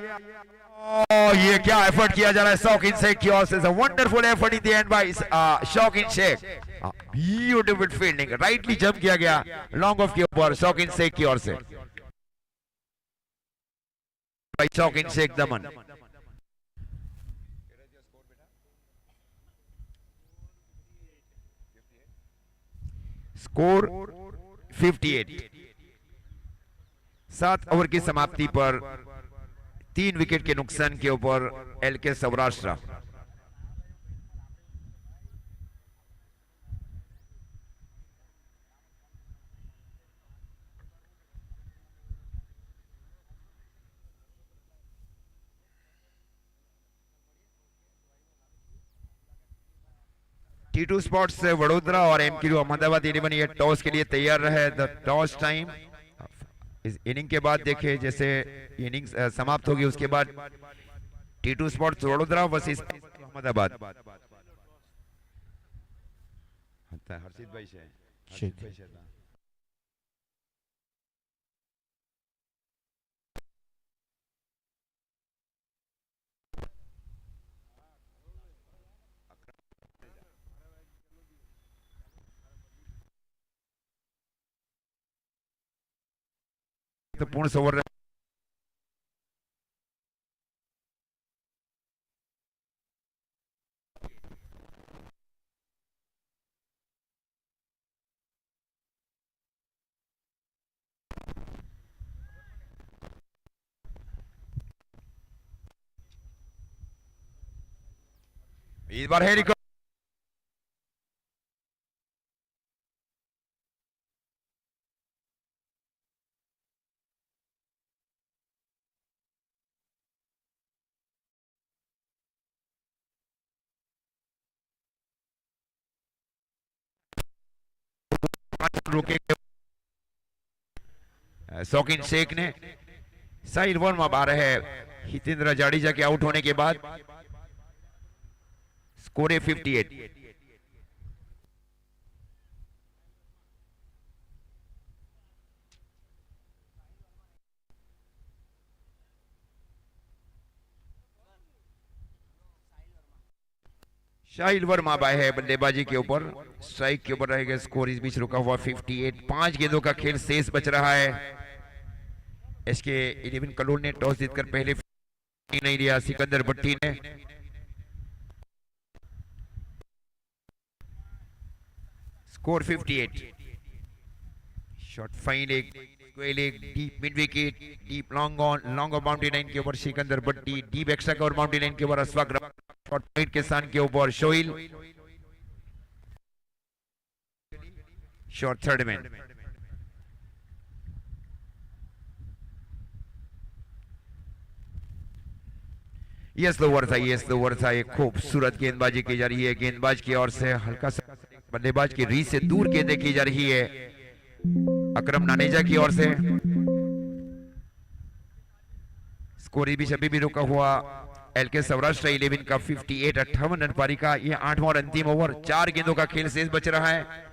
क्या एफर्ट किया जा रहा है शौकीन शेख की ओर से। Wonderful effort in the end by Shaukeen Sheikh, beautiful fielding, rightly jump किया गया लॉन्ग ऑफ के ऊपर शौकीन शेख की ओर से भाई शौकीन शेख दमन। स्कोर 58, 7 ओवर की समाप्ति पर 3 विकेट के नुकसान के ऊपर L K Saurashtra. T2 sports Vadodara और एमक्यू अहमदाबाद 11 ये टॉस के लिए तैयार रहे। द टॉस टाइम इस इनिंग के बाद देखे जैसे इनिंग समाप्त होगी उसके बाद T2 sports Vadodara versus Ahmedabad. Harshit bhai से तो पूर्ण ओवर इस बार है रिकॉर्ड। रोके शौकीन शेख ने साइड वन में आ रहे हैं हितेंद्र जाडेजा के आउट होने के बाद। स्कोर है 58। शाहिल वर्मा बाय है बल्लेबाजी के ऊपर, स्ट्राइक के ऊपर रहेगा। स्कोर इस बीच रुका हुआ 58। 5 गेंदों का खेल शेष बच रहा है। एसके 11 कलोल ने टॉस जीतकर पहले नहीं लिया, सिकंदर भट्टी ने। स्कोर 58। शॉट फाइन एक deep mid wicket, deep long on boundary line के ऊपर Sikandar Bhatti, deep extra cover boundary line के ऊपर अशफाक शॉट पॉइंट के स्थान के ऊपर शोइल, शॉट थर्ड मैन। ये स्लोवर था, एक खूबसूरत गेंदबाजी की जा रही है गेंदबाज की ओर से, हल्का सा बल्लेबाज की रीच से दूर गेंदें की जा रही है अकरम नानेजा की ओर से। स्कोर अभी भी रुका हुआ एलके सौराष्ट्र 11 का 58-58 रन पारी का। ये 8वां और अंतिम ओवर, 4 गेंदों का खेल शेष बच रहा है।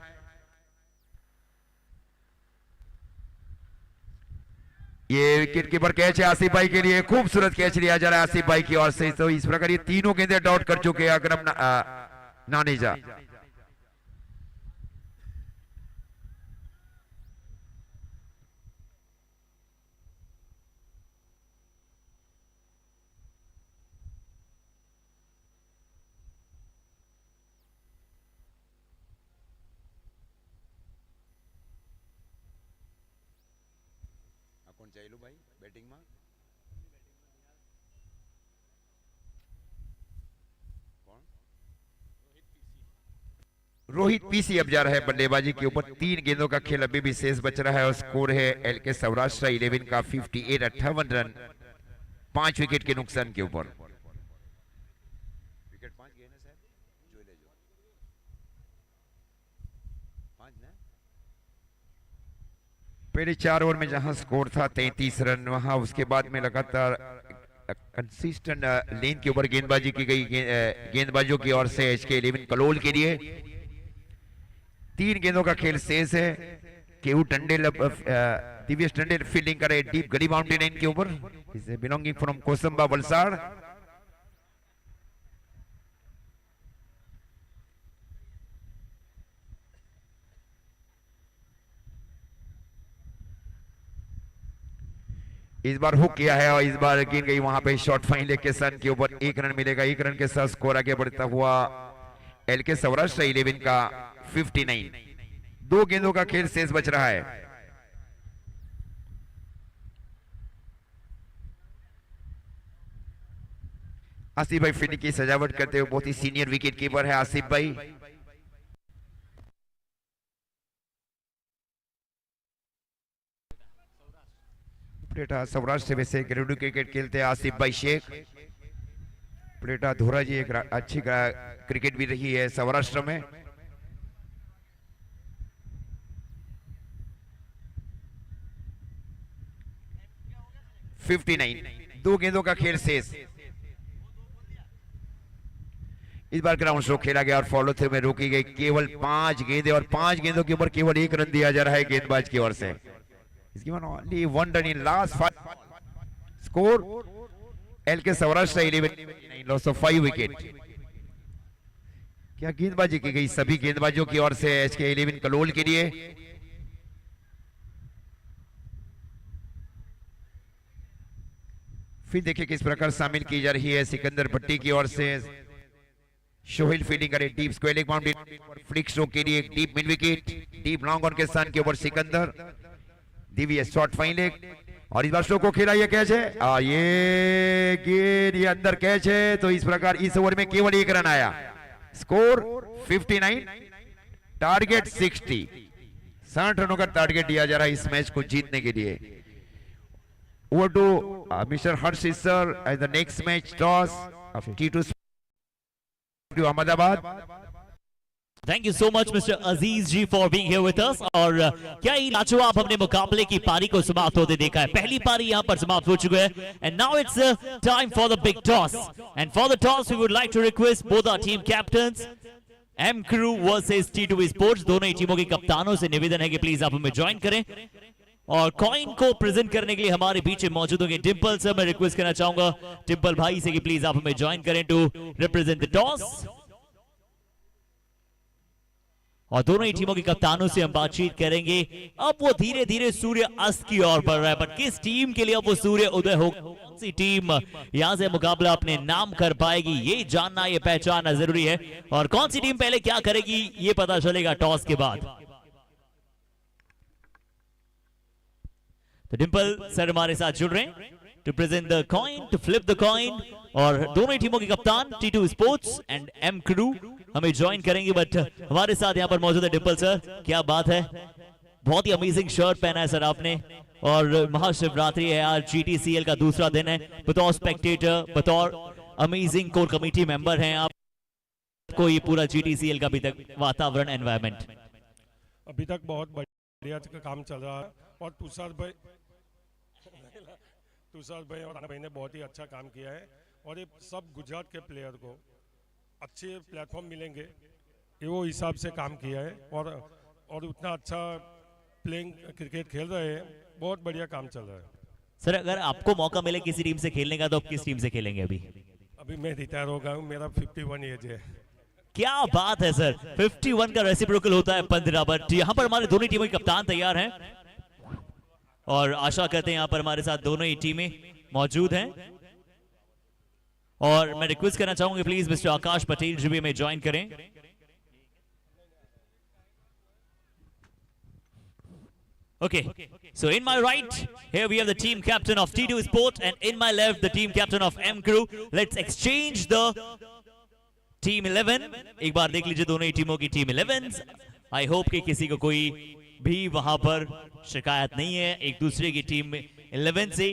ये विकेट कीपर कैच है आसिफ भाई के लिए, खूबसूरत कैच लिया जा रहा है आसिफ भाई की ओर से। तो इस प्रकार ये तीनों गेंदें डॉट कर चुके हैं अकरम नानेजा। भाई बैटिंग में रोहित पीसी अब जा रहा है बल्लेबाजी के ऊपर। 3 गेंदों का खेल अभी भी शेष बच रहा है और स्कोर है एलके सौराष्ट्र 11 का 58-58 रन 5 विकेट के नुकसान के ऊपर। विकेट 5 गए ना साहब, जो ले जो 5 ना। पहले 4 ओवर में जहां स्कोर था 33 रन, वहां उसके बाद में लगातार कंसिस्टेंट लेन के ऊपर गेंदबाजी की गई गेंदबाजों की ओर से एचके 11 कलोल के लिए। 3 गेंदों का खेल शेष है। केयू टंडेल दिव्येश टंडेल फील्डिंग करे डीप गड़ी बाउंड्री लाइन के ऊपर, is belonging from Kosamba Valsad. इस बार हुक किया है और इस बार गिन गई वहां पे शॉट फाइन लेग के सन के ऊपर। 1 रन मिलेगा, 1 रन के साथ स्कोर आगे बढ़ता हुआ एलके सौराष्ट्र 11 का 59। 2 गेंदों का खेल शेष बच रहा है। आसिफ भाई फील्डिंग की सजावट करते हुए, बहुत ही सीनियर विकेट कीपर है आसिफ भाई। प्लेटा सौराष्ट्र से वैसे घरेलू क्रिकेट खेलते हैं आसिफ भाई शेख। प्लेटा धोरा जी एक अच्छी क्रिकेट भी रही है सौराष्ट्र में। $59, 2 गेंदों का खेल शेष। इस बार ग्राउंड स्ट्रोक खेला गया और फॉलो थ्रू में रोकी गई केवल 5 गेंदें और 5 गेंदों के ऊपर केवल 1 रन दिया जा रहा है गेंदबाज की ओर से। He's given only 1 run in last 5. Score LK Saurashtra 11 loss of 5 wicket. क्या गेंदबाजी की गई सभी गेंदबाजों की ओर से एचके 11 कलोल के लिए। फिर देखिए किस प्रकार शामिल की जा रही है सिकंदर भट्टी की ओर से। शोहिल फील्डिंग करे deep square leg boundary, flick stroke के लिए deep mid wicket, deep long on के स्थान के ऊपर Sikandar. Divya shot fine leg और इस बार शो को खेला, ये कैच है, ये गेंद ये अंदर कैच है। तो इस प्रकार इस ओवर में केवल 1 रन आया। Score 59, target 60। 60 रनों का टारगेट दिया जा रहा है इस मैच को जीतने के लिए। Over to mister Harsh sir as the next match toss of T2 Ahmedabad. Thank you so much mister Aziz ji for being here with us. और क्या ही लाजवाब हमने मुकाबले की पारी को समाप्त होते देखा है। पहली पारी यहां पर समाप्त हो चुकी है and now it's time for the big toss. And for the toss we would like to request both our team captains M Crew versus T2 sports. दोनों ही टीमों के कप्तानों से निवेदन है कि प्लीज आप हमें ज्वाइन करें और कॉइन को प्रेजेंट करने के लिए हमारे बीच मौजूद होंगे डिंपल सर। मैं रिक्वेस्ट करना चाहूंगा डिंपल भाई से कि प्लीज आप हमें ज्वाइन करें टू रिप्रेजेंट द टॉस। और दोनों ही टीमों के कप्तानों से हम बातचीत करेंगे। अब वो धीरे धीरे सूर्य अस्त की ओर बढ़ रहा है, पर किस टीम के लिए अब वो सूर्य उदय होगा, कौन सी टीम यहां से मुकाबला अपने नाम कर पाएगी, ये जानना ये पहचानना जरूरी है। और कौन सी टीम पहले क्या करेगी ये पता चलेगा टॉस के बाद। तो डिंपल सर हमारे साथ जुड़ रहे हैं to present the coin, to flip the coin. और दोनों ही टीमों के कप्तान T2 sports and M Crew हमें ज्वाइन करेंगे। बट हमारे साथ यहाँ पर मौजूद है डिंपल सर। क्या बात है, बहुत ही अमेजिंग शर्ट पहना है सर आपने। और महाशिवरात्रि है आज, GTCL का दूसरा दिन है। बतौर स्पेक्टेटर, बतौर अमेजिंग कोर कमेटी मेंबर हैं आप, कोई पूरा GTCL का अभी तक वातावरण एनवायरनमेंट? अभी तक बहुत बढ़िया काम चल रहा है और तुषार भाई और राणा भाई ने बहुत ही अच्छा काम किया है और ये सब गुजरात के प्लेयर को अच्छे प्लेटफॉर्म मिलेंगे ये वो हिसाब से काम किया है और उतना अच्छा प्लेइंग क्रिकेट खेल रहे हैं, बहुत बढ़िया काम चल रहा है। सर अगर आपको मौका मिले किसी टीम से खेलने का तो आप किस टीम से खेलेंगे? अभी मैं रिटायर हो गया हूँ, मेरा 51 एज है। क्या बात है सर, 51 का रेसिप्रोकल होता है 15, बट यहाँ पर हमारे दोनों टीमों के कप्तान तैयार हैं और आशा करते हैं यहाँ पर हमारे साथ दोनों ही टीमें मौजूद हैं। और मैं रिक्वेस्ट करना चाहूंगा प्लीज मिस्टर आकाश पटेल जी भी हमें ज्वाइन करें। Okay, so in my right, here we have the team captain of T2 Sport, and in my left, the team captain of M Crew. Let's exchange the team 11. एक बार देख लीजिए दोनों ही टीमों की टीम 11s. I hope कि किसी को कोई भी वहां पर शिकायत नहीं है एक दूसरे की टीम 11 से।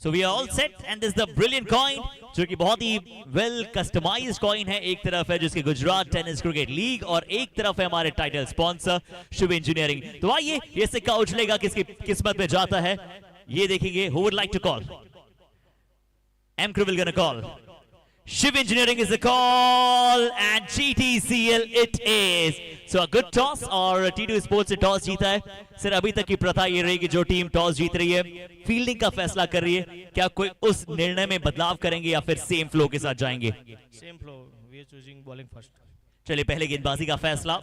So we are all set, and this is the brilliant coin, जो कि बहुत ही वेल कस्टमाइज्ड कॉइन है। एक तरफ है जिसके गुजरात टेनिस क्रिकेट लीग और एक तरफ है हमारे टाइटल स्पॉन्सर शुभ इंजीनियरिंग। तो आइए ये सिक्का उछलेगा किसकी किस्मत में जाता है ये देखेंगे। Who would like to call? M Crew will gonna call. Shiv Engineering is the call and GTCL it is. So a good toss और T2 Sports से टॉस जीता है। सर अभी तक की प्रथा ये रही कि जो टीम टॉस जीत रही है फील्डिंग का फैसला कर रही है, क्या कोई उस निर्णय में बदलाव करेंगे या फिर सेम फ्लो के साथ जाएंगे? Same flow, we are choosing bowling first. चलिए पहले गेंदबाजी का फैसला।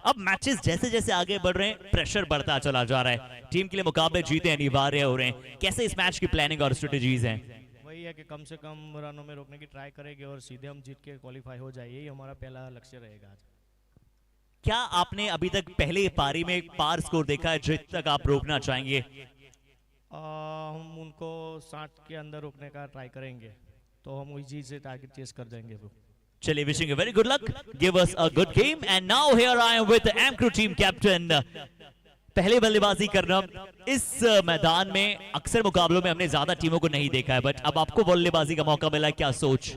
अब मैचेस जैसे जैसे आगे बढ़ रहे हैं प्रेशर बढ़ता चला जा रहा है, टीम के लिए मुकाबले जीते अनिवार्य हो रहे हैं। कैसे इस मैच की प्लानिंग और स्ट्रेटेजीज हैं? वही है कि कम से कम रनों में रोकने की ट्राई करेंगे और सीधे हम जीत के क्वालिफाई हो जाए, यही हमारा पहला लक्ष्य रहेगा आज। क्या आपने अभी तक पहले पारी में पार स्कोर देखा है जित तक आप रोकना चाहेंगे? हम उनको 60 के अंदर रोकने का ट्राई करेंगे तो हम इजी से टारगेट चेस कर देंगे। चलिए wishing you very good luck, give us a good game and now here I am with M Crew team captain. पहले बल्लेबाजी करना इस मैदान में अक्सर मुकाबलों में हमने ज्यादा टीमों को नहीं देखा है, बट अब आपको बल्लेबाजी का मौका मिला, क्या सोच?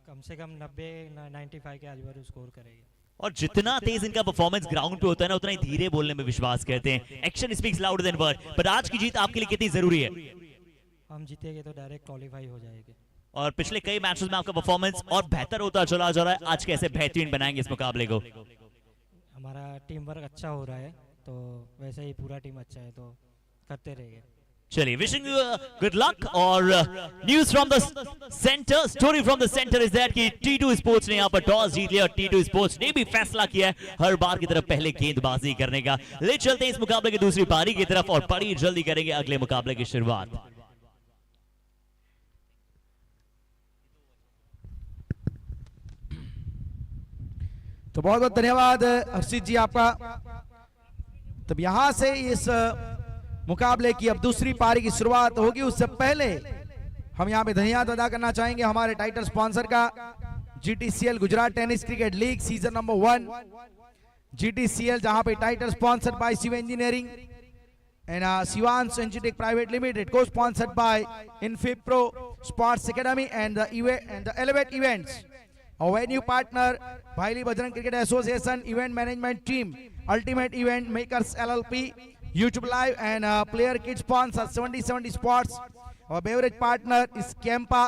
कम से कम 90-95 के आजू-बाजू स्कोर करेंगे। और जितना तेज इनका परफॉर्मेंस ग्राउंड पे होता है ना उतना ही धीरे बोलने में विश्वास करते हैं। Action speaks louder than word, but आज की जीत आपके लिए कितनी जरूरी है? हम जीतेंगे तो डायरेक्ट क्वालिफाई हो जाएंगे। और पिछले कई मैचेस में आपका परफॉर्मेंस और बेहतर होता चला जा रहा है, आज कैसे बेहतरीन बनाएंगे इस मुकाबले को? हमारा टीम वर्क अच्छा हो रहा है तो वैसे ही पूरा टीम अच्छा है तो करते रहेंगे। चलिए विशिंग यू गुड लक। और news from the centre, story from the centre is that कि T2 स्पोर्ट्स ने यहाँ पर टॉस जीत लिया और T2 स्पोर्ट्स ने भी फैसला किया है हर बार की तरफ पहले गेंदबाजी करने का। ले चलते हैं इस मुकाबले की दूसरी पारी की तरफ और बड़ी जल्दी करेंगे अगले मुकाबले की शुरुआत। तो बहुत बहुत धन्यवाद हर्षित जी आपका। तब यहां से इस मुकाबले की अब दूसरी पारी की शुरुआत होगी, उससे पहले हम यहां पे धन्यवाद अदा करना चाहेंगे हमारे टाइटल स्पॉन्सर का, GTCL Gujarat tennis cricket league season number 1। GTCL जहां पे title sponsored by Shiv engineering and Shivansh Engitech private limited, co sponsored by Infipro sports academy and the Elevate Events. Our venue partner, Bhaili Bajrang Cricket Association, event management team, Ultimate Event Makers LLP, YouTube Live and player kit sponsor 70/70 Sports. Our beverage partner is Kempa,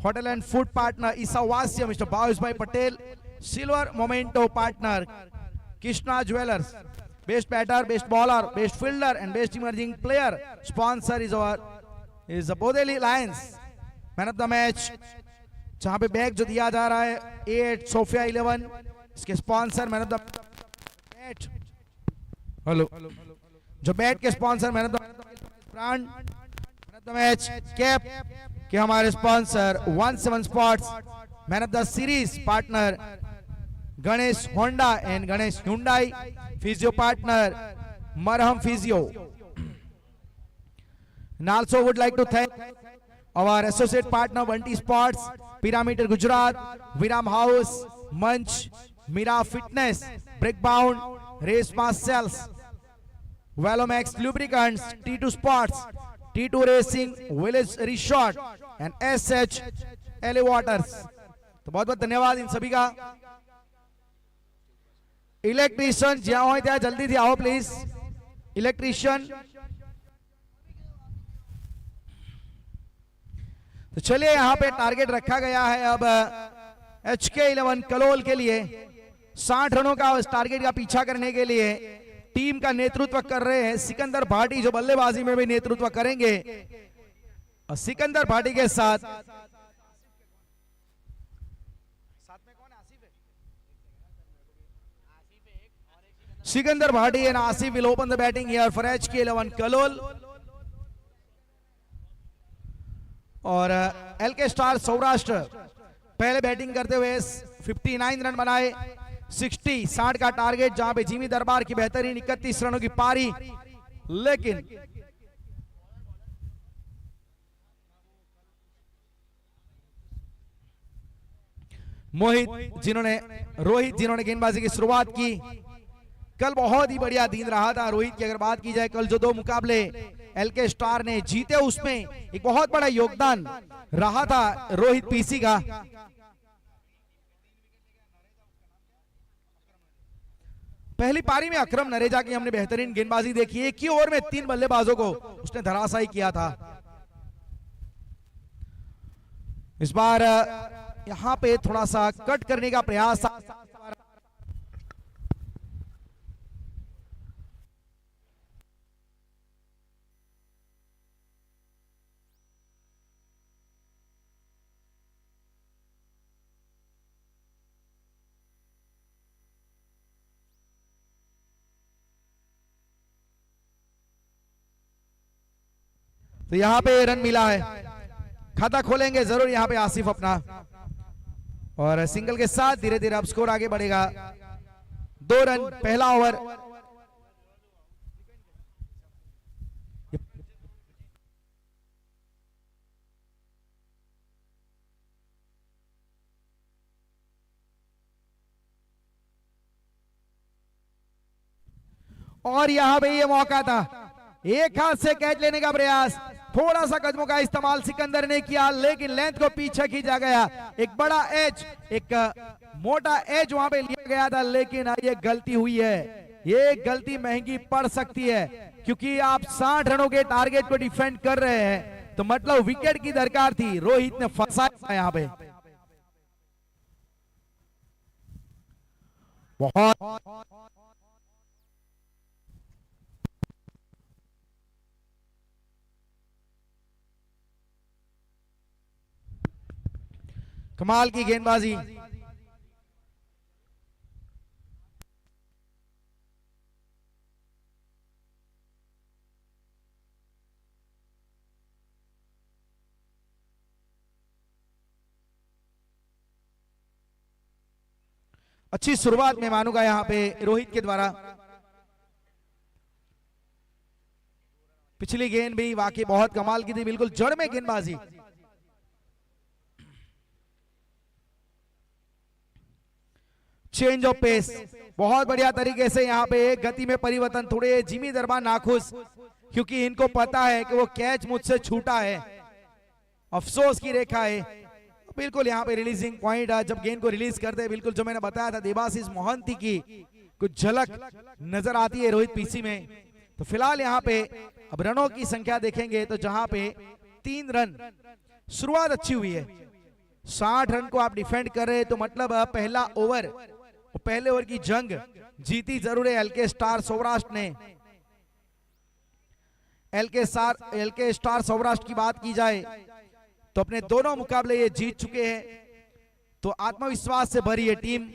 hotel and food partner Isa Vasya, Mr. Bhavisbhai Patel. Silver Memento partner Krishna Jewelers. Best batter, best bowler, best fielder and best emerging player sponsor is the Bodeli Lions. Man of the match जहां पे बैग जो दिया जा रहा है 8 सोफिया 11, इसके sponsor man of the bat, hello जो बैट के sponsor man of the brand, man of the match cap के हमारे sponsor 17 sports, man of the series partner Ganesh Honda and Ganesh Hyundai, physio partner मरहम physio. And also would like to thank our associate partner Bunty Sports, Pyramid Gujarat, Viram House, Munch, Mira Fitness, Brickbound, Race Marshals, Velomax Lubricants, T2 Sports, T2 Racing, Village Resort and SH Elevators। तो बहुत बहुत धन्यवाद इन सभी का। इलेक्ट्रीशियन ज्યાં હોય ત્યાં જલ્દીથી आओ प्लीज। इलेक्ट्रीशियन तो चलिए यहाँ पे टारगेट रखा गया है अब HK11 कलोल के लिए 60 रनों का उस टारगेट का पीछा करने के लिए टीम का नेतृत्व कर रहे हैं सिकंदर भाटी, जो बल्लेबाजी में भी नेतृत्व करेंगे। और सिकंदर भाटी के साथ Sikandar Bhati and Asif will open the batting here for HK11 Kalol. और LK स्टार सौराष्ट्र पहले बैटिंग करते हुए 59 रन बनाए, 60 का टारगेट, जहां पे जिमी दरबार की बेहतरीन 31 रनों की पारी। लेकिन रोहित जिन्होंने गेंदबाजी की शुरुआत की, कल बहुत ही बढ़िया दिन रहा था रोहित की। अगर बात की जाए, कल जो 2 मुकाबले LK स्टार ने जीते उसमें एक बहुत बड़ा योगदान रहा था रोहित पीसी का। पहली पारी में अकरम नरेजा की हमने बेहतरीन गेंदबाजी देखी, एक ही ओवर में 3 बल्लेबाजों को उसने धराशायी किया था। इस बार यहां पे थोड़ा सा कट करने का प्रयास था। तो यहां पे रन मिला है, खाता खोलेंगे जरूर यहां पे आसिफ अपना। और सिंगल के साथ धीरे धीरे अब स्कोर आगे बढ़ेगा। 2 रन पहला ओवर। और यहां पे ये मौका था, एक हाथ से कैच लेने का प्रयास, थोड़ा सा कदमों का इस्तेमाल सिकंदर ने किया, लेकिन लेंथ को पीछे खींचा गया। एक बड़ा एज, एक मोटा एज वहां पे लिया गया था, लेकिन ये गलती हुई है। ये गलती महंगी पड़ सकती है, क्योंकि आप 60 रनों के टारगेट को डिफेंड कर रहे हैं, तो मतलब विकेट की दरकार थी। रोहित ने फंसाया यहां पे। बहुत कमाल की गेंदबाजी। अच्छी शुरुआत में मानूंगा यहां पे रोहित के द्वारा। पिछली गेंद भी वाकई बहुत कमाल की थी, बिल्कुल जड़ में गेंदबाजी। चेंज ऑफ पेस बहुत बढ़िया तरीके से यहां पे गति में परिवर्तन। थोड़े जिमी दरबार नाखुश, क्योंकि इनको पता है कि वो कैच मुझसे छूटा है, अफसोस की रेखा है। बिल्कुल यहाँ पे रिलीजिंग पॉइंट, जब गेंद को रिलीज करते हैं, बिल्कुल जो मैंने बताया था देवाशीष मोहंती की कुछ झलक नजर आती है रोहित पीसी में। तो फिलहाल यहाँ पे अब रनों की संख्या देखेंगे तो जहां पे 3 रन, शुरुआत अच्छी हुई है। 60 रन को आप डिफेंड कर रहे, तो मतलब पहला ओवर, पहले ओवर की जंग जीती जरूर है LK स्टार सौराष्ट्र ने। LK स्टार सौराष्ट्र की बात की जाए तो अपने दोनों मुकाबले ये जीत चुके हैं, तो आत्मविश्वास से भरी है टीम।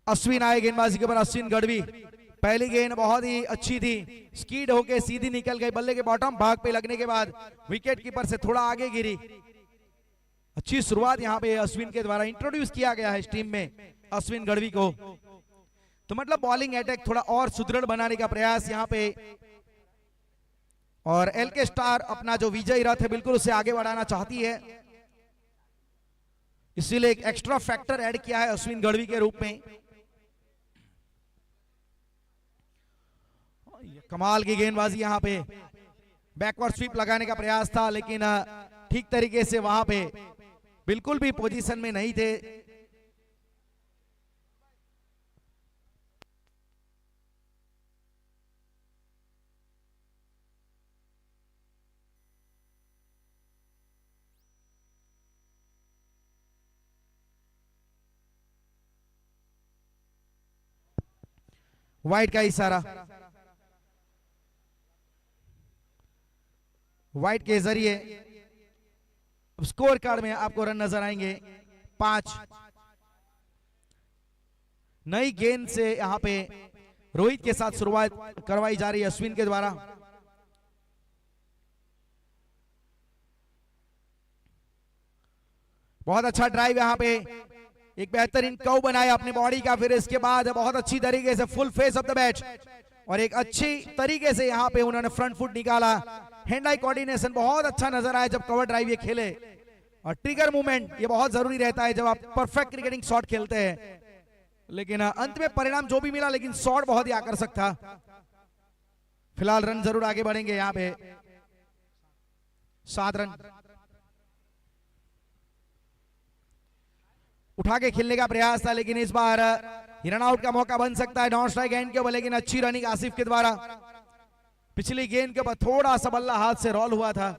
अश्विन आए गेंदबाजी के ऊपर, अश्विन गढ़वी। पहली गेंद बहुत ही अच्छी थी, स्कीड होके सीधी निकल गई, बल्ले के बॉटम भाग पे लगने के बाद विकेट कीपर से थोड़ा आगे गिरी। अच्छी शुरुआत यहाँ पे अश्विन के द्वारा इंट्रोड्यूस किया गया है इस टीम में अश्विन गढ़वी को, तो मतलब बॉलिंग अटैक थोड़ा और सुदृढ़ बनाने का प्रयास यहाँ पे, और एलके स्टार अपना जो विजयी रथ है बिल्कुल उसे आगे बढ़ाना चाहती है, इसीलिए एक एक्स्ट्रा फैक्टर ऐड किया है अश्विन गढ़वी के रूप में। कमाल की गेंदबाजी यहाँ पे, बैकवर्ड स्वीप लगाने का प्रयास था लेकिन ठीक तरीके से वहां पे बिल्कुल भी पोजीशन में नहीं थे। वाइड का इशारा, वाइड के जरिए स्कोर कार्ड में आपको रन नजर आएंगे 5। नई गेंद से यहां पे रोहित के साथ शुरुआत करवाई जा रही है अश्विन के द्वारा। बहुत अच्छा ड्राइव यहां पे, एक बेहतरीन कव बनाया अपने बॉडी का, फिर इसके बाद बहुत अच्छी तरीके से full face of the bat और एक अच्छी तरीके से यहां पे उन्होंने फ्रंट फुट निकाला। हैंड आई कोऑर्डिनेशन बहुत अच्छा नजर आया जब कवर ड्राइव ये खेले, और ट्रिगर मूवमेंट ये बहुत जरूरी रहता है जब आप परफेक्ट क्रिकेटिंग शॉट खेलते हैं। लेकिन अंत में परिणाम जो भी मिला, लेकिन शॉट बहुत ही आकर्षक था। फिलहाल रन जरूर आगे बढ़ेंगे यहाँ पे, 7 रन उठा के खेलने का प्रयास था, लेकिन इस बार रन आउट का मौका बन सकता है नॉन स्ट्राइक गेंद के ऊपर, लेकिन अच्छी रनिंग आसिफ के द्वारा। पिछली गेंद के ऊपर थोड़ा सा बल्ला हाथ से रोल हुआ था,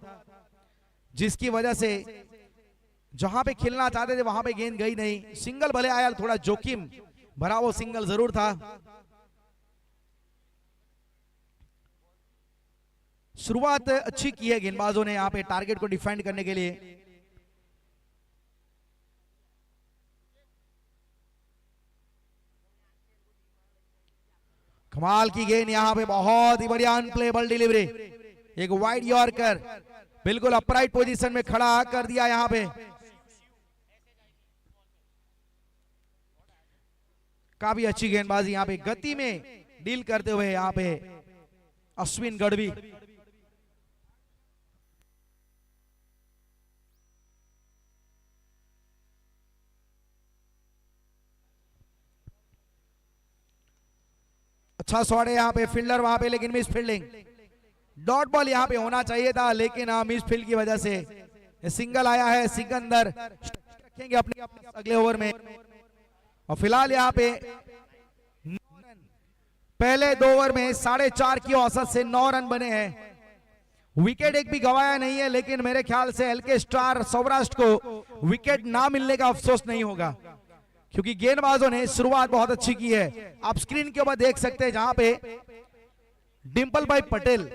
जिसकी वजह से जहां पे खेलना चाहते थे वहां पे गेंद गई नहीं। सिंगल भले आया, थोड़ा जोखिम भरा वो सिंगल जरूर था। शुरुआत अच्छी की है गेंदबाजों ने यहाँ पे टारगेट को डिफेंड करने के लिए। कमाल की गेंद यहाँ पे, बहुत ही बढ़िया अनप्लेबल डिलीवरी, एक वाइड यॉर्कर बिल्कुल अपराइट पोजीशन में खड़ा कर दिया यहाँ पे। काफी अच्छी गेंदबाजी यहाँ पे, गति में डील करते हुए यहाँ पे अश्विन गढ़वी। अच्छा शॉट है यहाँ पे, फील्डर वहां पे लेकिन मिस फील्डिंग। डॉट बॉल यहाँ पे होना चाहिए था, लेकिन मिस फील्ड की वजह से सिंगल आया है। सिकंदर रखेंगे अपने अगले ओवर में, और फिलहाल यहाँ पे पहले 2 ओवर में 4.5 की औसत से 9 रन बने हैं। विकेट एक भी गवाया नहीं है, लेकिन मेरे ख्याल से एलके स्टार सौराष्ट्र को विकेट ना मिलने का अफसोस नहीं होगा, क्योंकि गेंदबाजों ने शुरुआत बहुत अच्छी की है। आप स्क्रीन के ऊपर देख सकते हैं जहां पे डिंपल भाई पटेल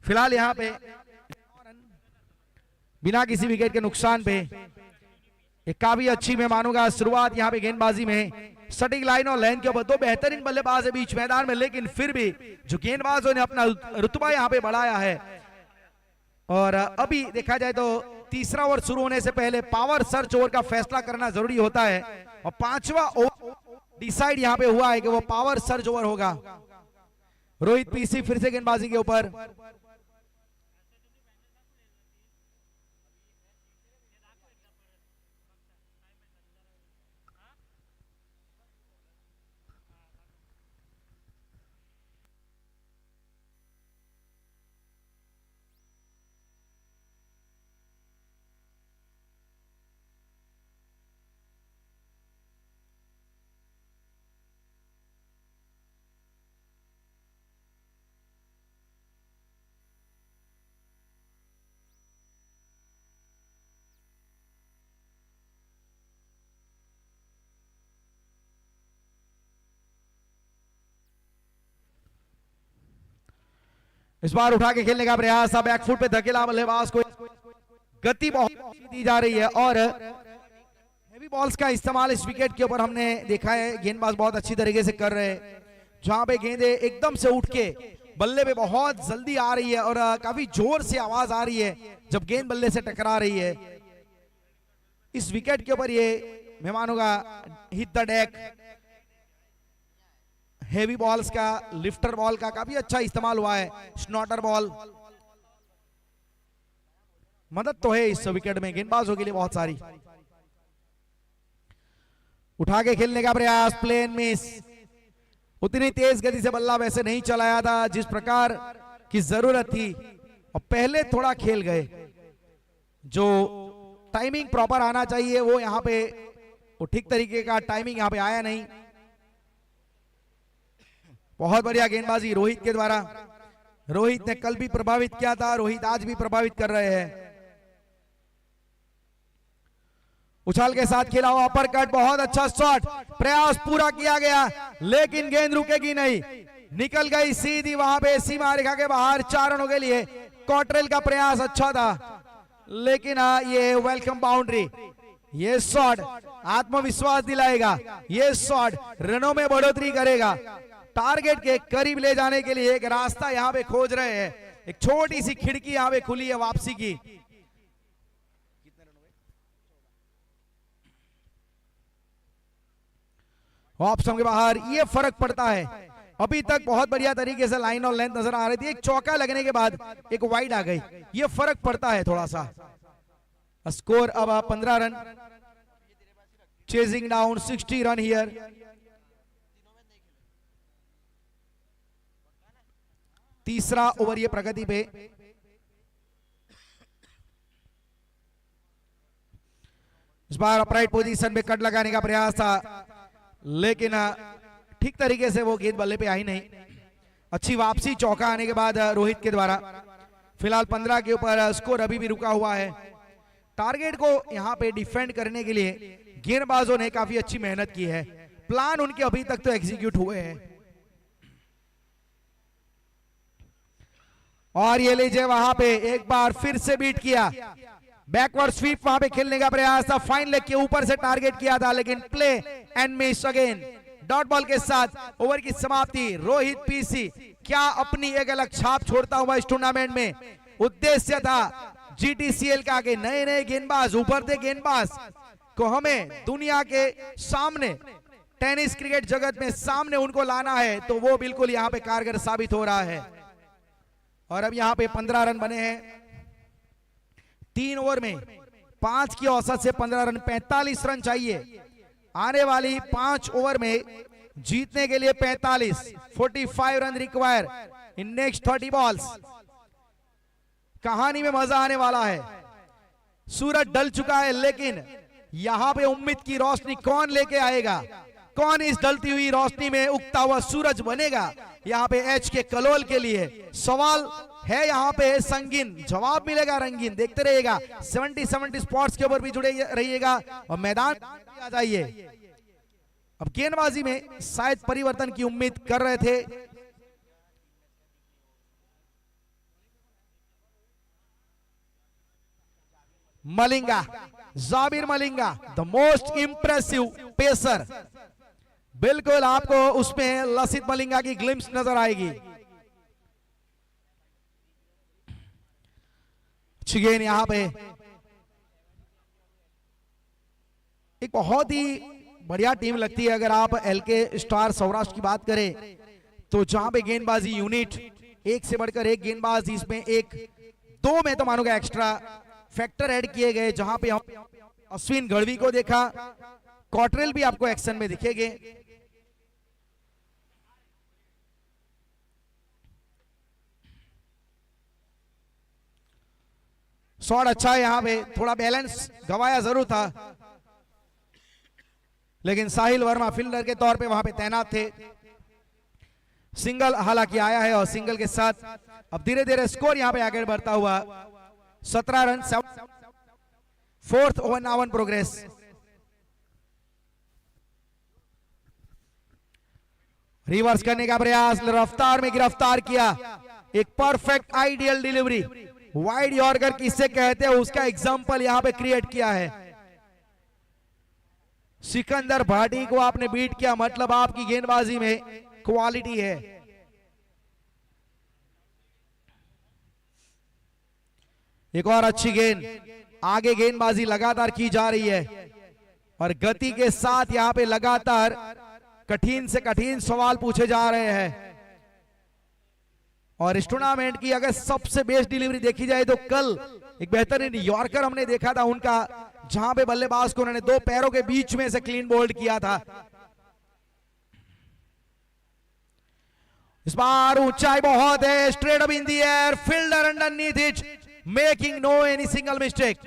फिलहाल यहाँ पे बिना किसी विकेट के नुकसान पे एक काफी अच्छी मैं मानूंगा शुरुआत यहाँ पे गेंदबाजी में। सटीक लाइन और लाइन के ऊपर 2 बेहतरीन बल्लेबाज है बीच मैदान में, लेकिन फिर भी जो गेंदबाजों ने अपना रुतबा यहाँ पे बढ़ाया है। और अभी देखा जाए तो तीसरा ओवर शुरू होने से पहले पावर सर्च ओवर का फैसला करना जरूरी होता है, और 5वां ओवर डिसाइड यहाँ पे हुआ है कि वो पावर सर्च ओवर होगा। रोहित पीसी फिर से गेंदबाजी के ऊपर, इस बार उठा के खेलने का प्रयास था, बैकफुट पे धकेला बल्लेबाज को, गति बहुत दी जा रही है और हेवी बॉल्स का इस्तेमाल इस विकेट के ऊपर हमने देखा है, गेंदबाज बहुत अच्छी तरीके से कर रहे हैं, जहां पे गेंदें एकदम से उठ के बल्ले पे बहुत जल्दी आ रही है और काफी जोर से आवाज आ रही है जब गेंद बल्ले से टकरा रही है। इस विकेट के ऊपर ये मेहमानों का hit the deck heavy balls का, लिफ्टर बॉल का काफी अच्छा इस्तेमाल हुआ है, स्नॉटर बॉल, मदद तो है इस विकेट में गेंदबाजों के लिए बहुत सारी। उठा के खेलने का प्रयास, प्लेन मिस, उतनी तेज गति से बल्ला वैसे नहीं चलाया था जिस प्रकार की जरूरत थी और पहले थोड़ा खेल गए, जो टाइमिंग प्रॉपर आना चाहिए वो यहां पे वो ठीक तरीके का टाइमिंग यहां पे आया नहीं। बहुत बढ़िया गेंदबाजी रोहित के द्वारा, रोहित ने कल भी प्रभावित किया था, रोहित आज भी प्रभावित कर रहे हैं। उछाल के साथ खेला हुआ अपर कट, बहुत अच्छा शॉट, प्रयास पूरा किया गया लेकिन गेंद रुकेगी नहीं, निकल गई सीधी वहां पे सीमा रेखा के बाहर 4 रनों के लिए। कॉटरेल का प्रयास अच्छा था लेकिन ये वेलकम बाउंड्री, ये शॉट आत्मविश्वास दिलाएगा, ये शॉट रनों में बढ़ोतरी करेगा, टारगेट के करीब ले जाने के लिए एक रास्ता यहां पे खोज रहे हैं, एक छोटी सी खिड़की यहां पे खुली है वापसी की। ऑप्शन के बाहर ये फर्क पड़ता है, अभी तक बहुत बढ़िया तरीके से लाइन और लेंथ नजर आ रही थी, एक चौका लगने के बाद एक वाइड आ गई, ये फर्क पड़ता है थोड़ा सा। स्कोर अब 15 run, chasing down 60 run here. तीसरा ओवर ये प्रगति पे, इस बार अपराइट पोजीशन में कट लगाने का प्रयास था लेकिन ठीक तरीके से वो गेंद बल्ले पे आई नहीं। अच्छी वापसी चौका आने के बाद रोहित के द्वारा। फिलहाल 15 के ऊपर स्कोर अभी भी रुका हुआ है। टारगेट को यहां पे डिफेंड करने के लिए गेंदबाजों ने काफी अच्छी मेहनत की है, प्लान उनके अभी तक तो एग्जीक्यूट हुए हैं। और ये लीजिए वहां पे एक बार फिर से बीट किया, बैकवर्ड स्वीप वहां पे खेलने का प्रयास था, फाइन लेग के ऊपर से टारगेट किया था लेकिन play and miss again. Dot ball के साथ ओवर की समाप्ति। रोहित पीसी क्या अपनी एक अलग छाप छोड़ता हुआ इस टूर्नामेंट में। उद्देश्य था जीटीसीएल का आगे नए नए गेंदबाज, उभरते गेंदबाज को हमें दुनिया के सामने, टेनिस क्रिकेट जगत में सामने उनको लाना है, तो वो बिल्कुल यहां पे कारगर साबित हो रहा है। और अब यहां पे 15 रन बने हैं 3 ओवर में, 5 की औसत से 15 रन, 45 रन चाहिए आने वाली 5 ओवर में जीतने के लिए। 45 run require in next 30 balls. कहानी में मजा आने वाला है। सूरज ढल चुका है लेकिन यहां पे उम्मीद की रोशनी कौन लेके आएगा, कौन इस ढलती हुई रोशनी में उगता हुआ सूरज बनेगा यहां पे एच के कलोल के लिए। सवाल है यहां पे संगीन, जवाब मिलेगा रंगीन। देखते रहिएगा 70 स्पॉट्स के ऊपर भी जुड़े रहिएगा और मैदान आ जाइए। अब गेंदबाजी में शायद परिवर्तन की उम्मीद कर रहे थे, Malinga, Jabir Malinga the most impressive pacer. बिल्कुल आपको उसमें लसित मलिंगा की ग्लिम्स नजर आएगी। गेंद यहां पे एक बहुत ही बढ़िया टीम लगती है अगर आप एलके स्टार सौराष्ट्र की बात करें तो, जहां पे गेंदबाजी यूनिट एक से बढ़कर एक गेंदबाज, इसमें 1-2 में तो मानोगे एक्स्ट्रा फैक्टर ऐड किए गए, जहां पे हम अश्विन गढ़वी को देखा, कॉटरेल भी आपको एक्शन में दिखेंगे। शॉट अच्छा है, यहां पे थोड़ा बैलेंस गवाया जरूर था लेकिन साहिल वर्मा फील्डर के तौर पे वहां पे तैनात थे। सिंगल हालांकि आया है और सिंगल के साथ अब धीरे धीरे स्कोर यहां पे आगे बढ़ता हुआ 17 run, 4th over now in progress. Reverse करने का प्रयास, रफ्तार में गिरफ्तार किया एक perfect ideal delivery, wide yorker किससे कहते हैं उसका एग्जांपल यहां पे क्रिएट किया है। सिकंदर भाटी को आपने बीट किया, मतलब आपकी गेंदबाजी में क्वालिटी है। एक और अच्छी गेंद, आगे गेंदबाजी लगातार की जा रही है और गति के साथ यहां पे लगातार कठिन से कठिन सवाल पूछे जा रहे हैं। और इस टूर्नामेंट की अगर सबसे बेस्ट डिलीवरी देखी जाए तो कल एक बेहतरीन यॉर्कर हमने देखा था उनका, जहां पे बल्लेबाज को उन्होंने दो पैरों के बीच में से क्लीन बोल्ड किया था। इस बार ऊंचाई बहुत है, straight up in the air, fielder underneath it, making no any single mistake.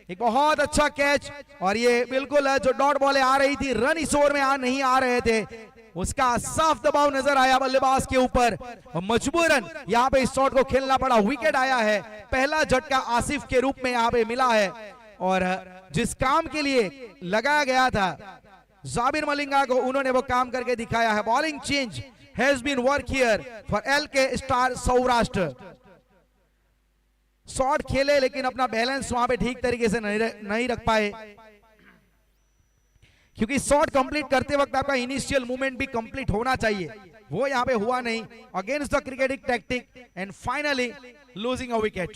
एक बहुत अच्छा कैच, और ये बिल्कुल जो डॉट बॉलें आ रही थी, रन इस ओवर में नहीं आ रहे थे, उसका साफ दबाव नजर आया बल्लेबाज के ऊपर, मजबूरन यहां पे इस शॉट को खेलना पड़ा। विकेट आया है, पहला झटका आसिफ के रूप में यहां पे मिला है, और जिस काम के लिए लगाया गया था जाबिर मलिंगा को, उन्होंने वो काम करके दिखाया है। Bowling change has been work here for LK star Saurashtra. Shot खेले लेकिन अपना बैलेंस वहां पे ठीक तरीके से नहीं रख पाए, क्योंकि शॉट कंप्लीट करते वक्त आपका इनिशियल मूवमेंट भी कंप्लीट होना चाहिए, वो यहां पे हुआ नहीं। Against the cricketing tactic and finally losing a wicket.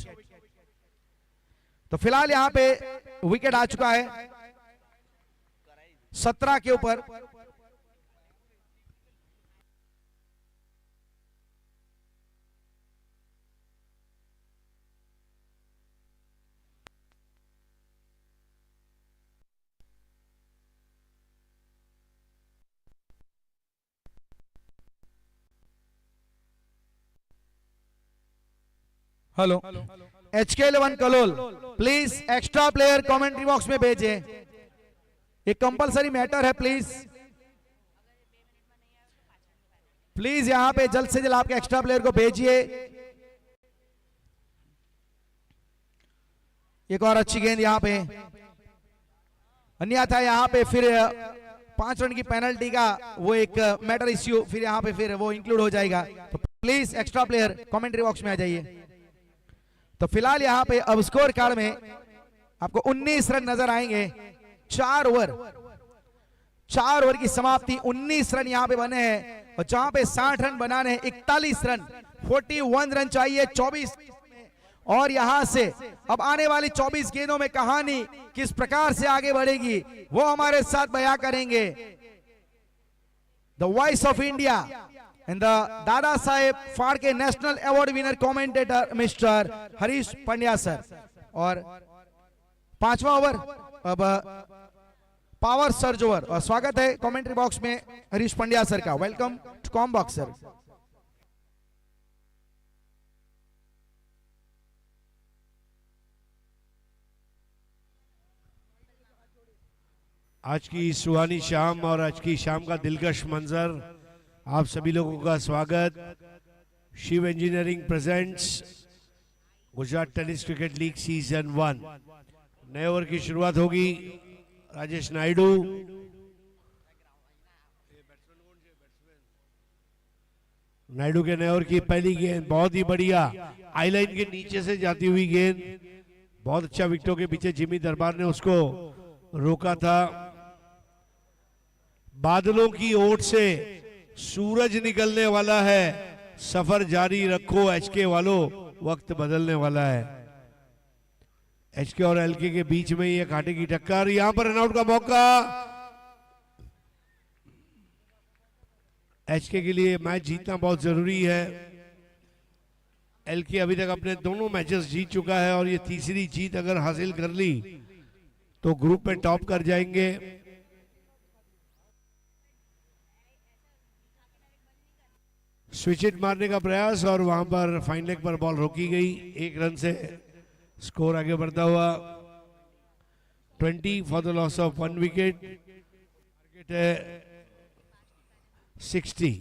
तो फिलहाल यहां पे विकेट आ चुका है 17 के ऊपर। Hello, HK11 Kalol please extra player commentary box में भेजें, एक कंपलसरी मैटर है। प्लीज यहां पे जल्द से जल्द आपके एक्स्ट्रा प्लेयर को भेजिए। एक और अच्छी गेंद यहां पे, अन्यथा यहां पे फिर 5 रन की पेनल्टी का वो एक मैटर इश्यू फिर यहां पे फिर वो इंक्लूड हो जाएगा। तो please extra player commentary box में आ जाइए। तो फिलहाल यहां पे अब स्कोर कार्ड में आपको 19 रन नजर आएंगे। 4 ओवर की समाप्ति, 19 रन यहां पे बने हैं, और जहां पे 60 रन बनाने हैं, 41 रन, 41 रन चाहिए 24। और यहां से अब आने वाली 24 गेंदों में कहानी किस प्रकार से आगे बढ़ेगी वो हमारे साथ बयां करेंगे the voice of India and the Dada Saheb Phalke national award winner commentator mister Harish Pandya sir. और 5वां ओवर अब पावर सर्ज ओवर, और स्वागत है कमेंट्री बॉक्स में हरीश पंड्या सर का। Welcome to com box sir. आज की सुहानी शाम और आज की शाम का दिलकश मंजर, आप सभी लोगों का स्वागत। Shiv engineering presents Gujarat tennis cricket league season 1। नए ओवर की शुरुआत होगी। राजेश नायडू, नायडू के नए ओवर की पहली गेंद बहुत ही बढ़िया, आईलाइन के नीचे से जाती हुई गेंद, बहुत अच्छा विकेटों के पीछे जिमी दरबार ने उसको रोका था। बादलों की ओट से सूरज निकलने वाला है, सफर जारी रखो HK वालों, वक्त बदलने वाला है। HK और LK के बीच में ये कांटे की टक्कर, यहां पर रनआउट का मौका HK के लिए। मैच जीतना बहुत जरूरी है। LK अभी तक अपने दोनों मैचेस जीत चुका है, और ये तीसरी जीत अगर हासिल कर ली तो ग्रुप में टॉप कर जाएंगे। स्विच हिट मारने का प्रयास, और वहां पर फाइन लेग पर बॉल रोकी गई। 1 रन से स्कोर आगे बढ़ता हुआ। 20 for the loss of 1 wicket. Target है 60।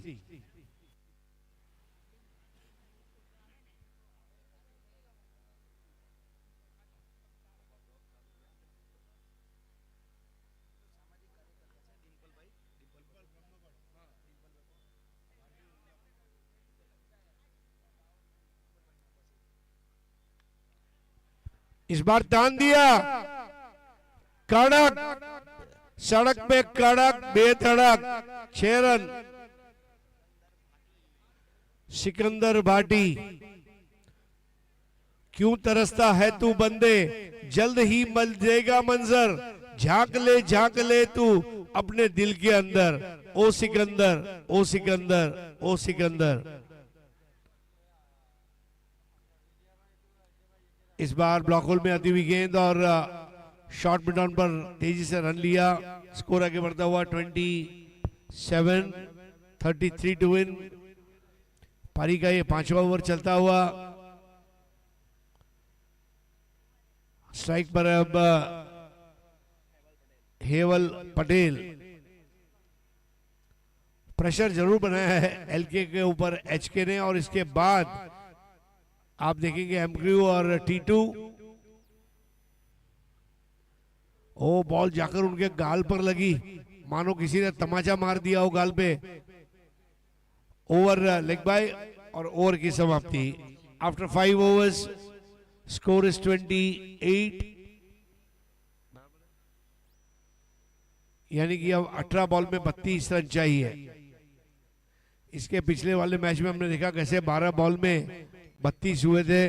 इस बार तान दिया, कड़क, सड़क पे कड़क बेधड़क 6 रन। सिकंदर भाटी, क्यों तरसता है तू बंदे, जल्द ही मिल जाएगा मंजर, झांक ले तू अपने दिल के अंदर, ओ सिकंदर, ओ सिकंदर, ओ सिकंदर। इस बार ब्लॉक होल में आती हुई गेंद और शॉर्ट मिड ऑन पर तेजी से रन लिया, स्कोर आगे बढ़ता हुआ 27, 33 टू विन। पारी का ये 5वां ओवर चलता हुआ, स्ट्राइक पर अब हेवल पटेल। प्रेशर जरूर बनाया है एलके के ऊपर एचके ने, और इसके बाद आप देखेंगे एमक्यू और टी2। ओ बॉल जाकर उनके गाल पर लगी, मानो किसी ने तमाचा मार दिया हो गाल पे। ओवर लेग बाय और ओवर की समाप्ति। आफ्टर 5 ओवर्स स्कोर इज 28, यानी कि अब 18 बॉल में 32 रन चाहिए। इसके पिछले वाले मैच में हमने देखा कैसे 12 बॉल में 32 हुए थे।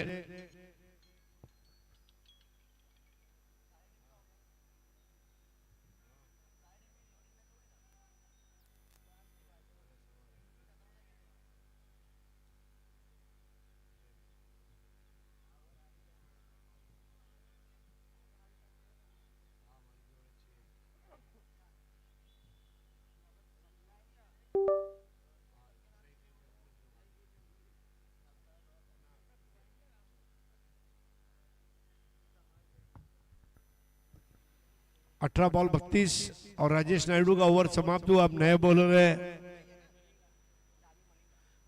अठारह बॉल 32 और राजेश नायडू का ओवर समाप्त हुआ। अब नए बॉलर है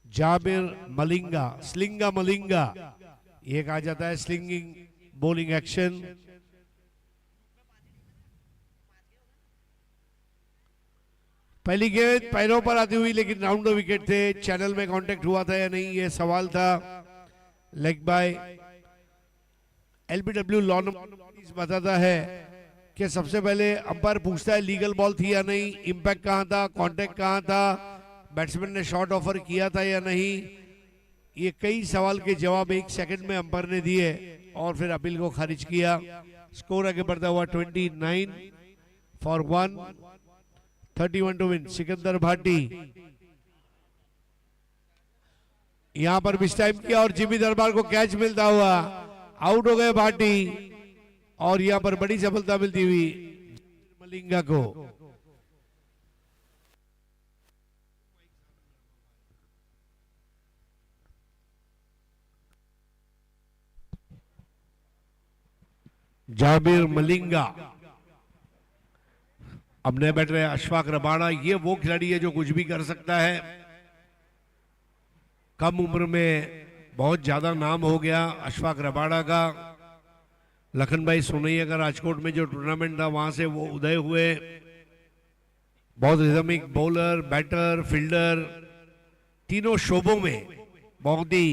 जाबिर मलिंगा, स्लिंगा मलिंगा, ये कहा जाता है स्लिंगिंग बॉलिंग एक्शन। पहली गेंद पैरों पर आती हुई, लेकिन राउंड द विकेट थे। चैनल में कांटेक्ट हुआ था या नहीं, ये सवाल था। Leg bye. एलबीडब्ल्यू लॉ बताता है कि सबसे पहले अंपायर पूछता है लीगल बॉल थी या नहीं, इंपैक्ट कहां था, कांटेक्ट कहां था, बैट्समैन ने शॉट ऑफर किया था या नहीं। ये कई सवाल के जवाब 1 सेकंड में अंपायर ने दिए और फिर अपील को खारिज किया। स्कोर आगे बढ़ता हुआ 29 for 1, 31 to win. Sikandar Bhati यहां पर मिस टाइम किया और जिमी दरबार को कैच मिलता हुआ आउट हो गए भाटी, और यहां पर बड़ी सफलता मिलती हुई मलिंगा को। जाबिर मलिंगा। अब नए बैठ रहे अशफाक रबाड़ा। ये वो खिलाड़ी है जो कुछ भी कर सकता है। कम उम्र में बहुत ज्यादा नाम हो गया अशफाक रबाड़ा का। लखन भाई सोनैया का राजकोट में जो टूर्नामेंट था वहां से वो उदय हुए। बहुत रिदमिक बॉलर, बैटर, फील्डर, तीनों शोबों में बहुत ही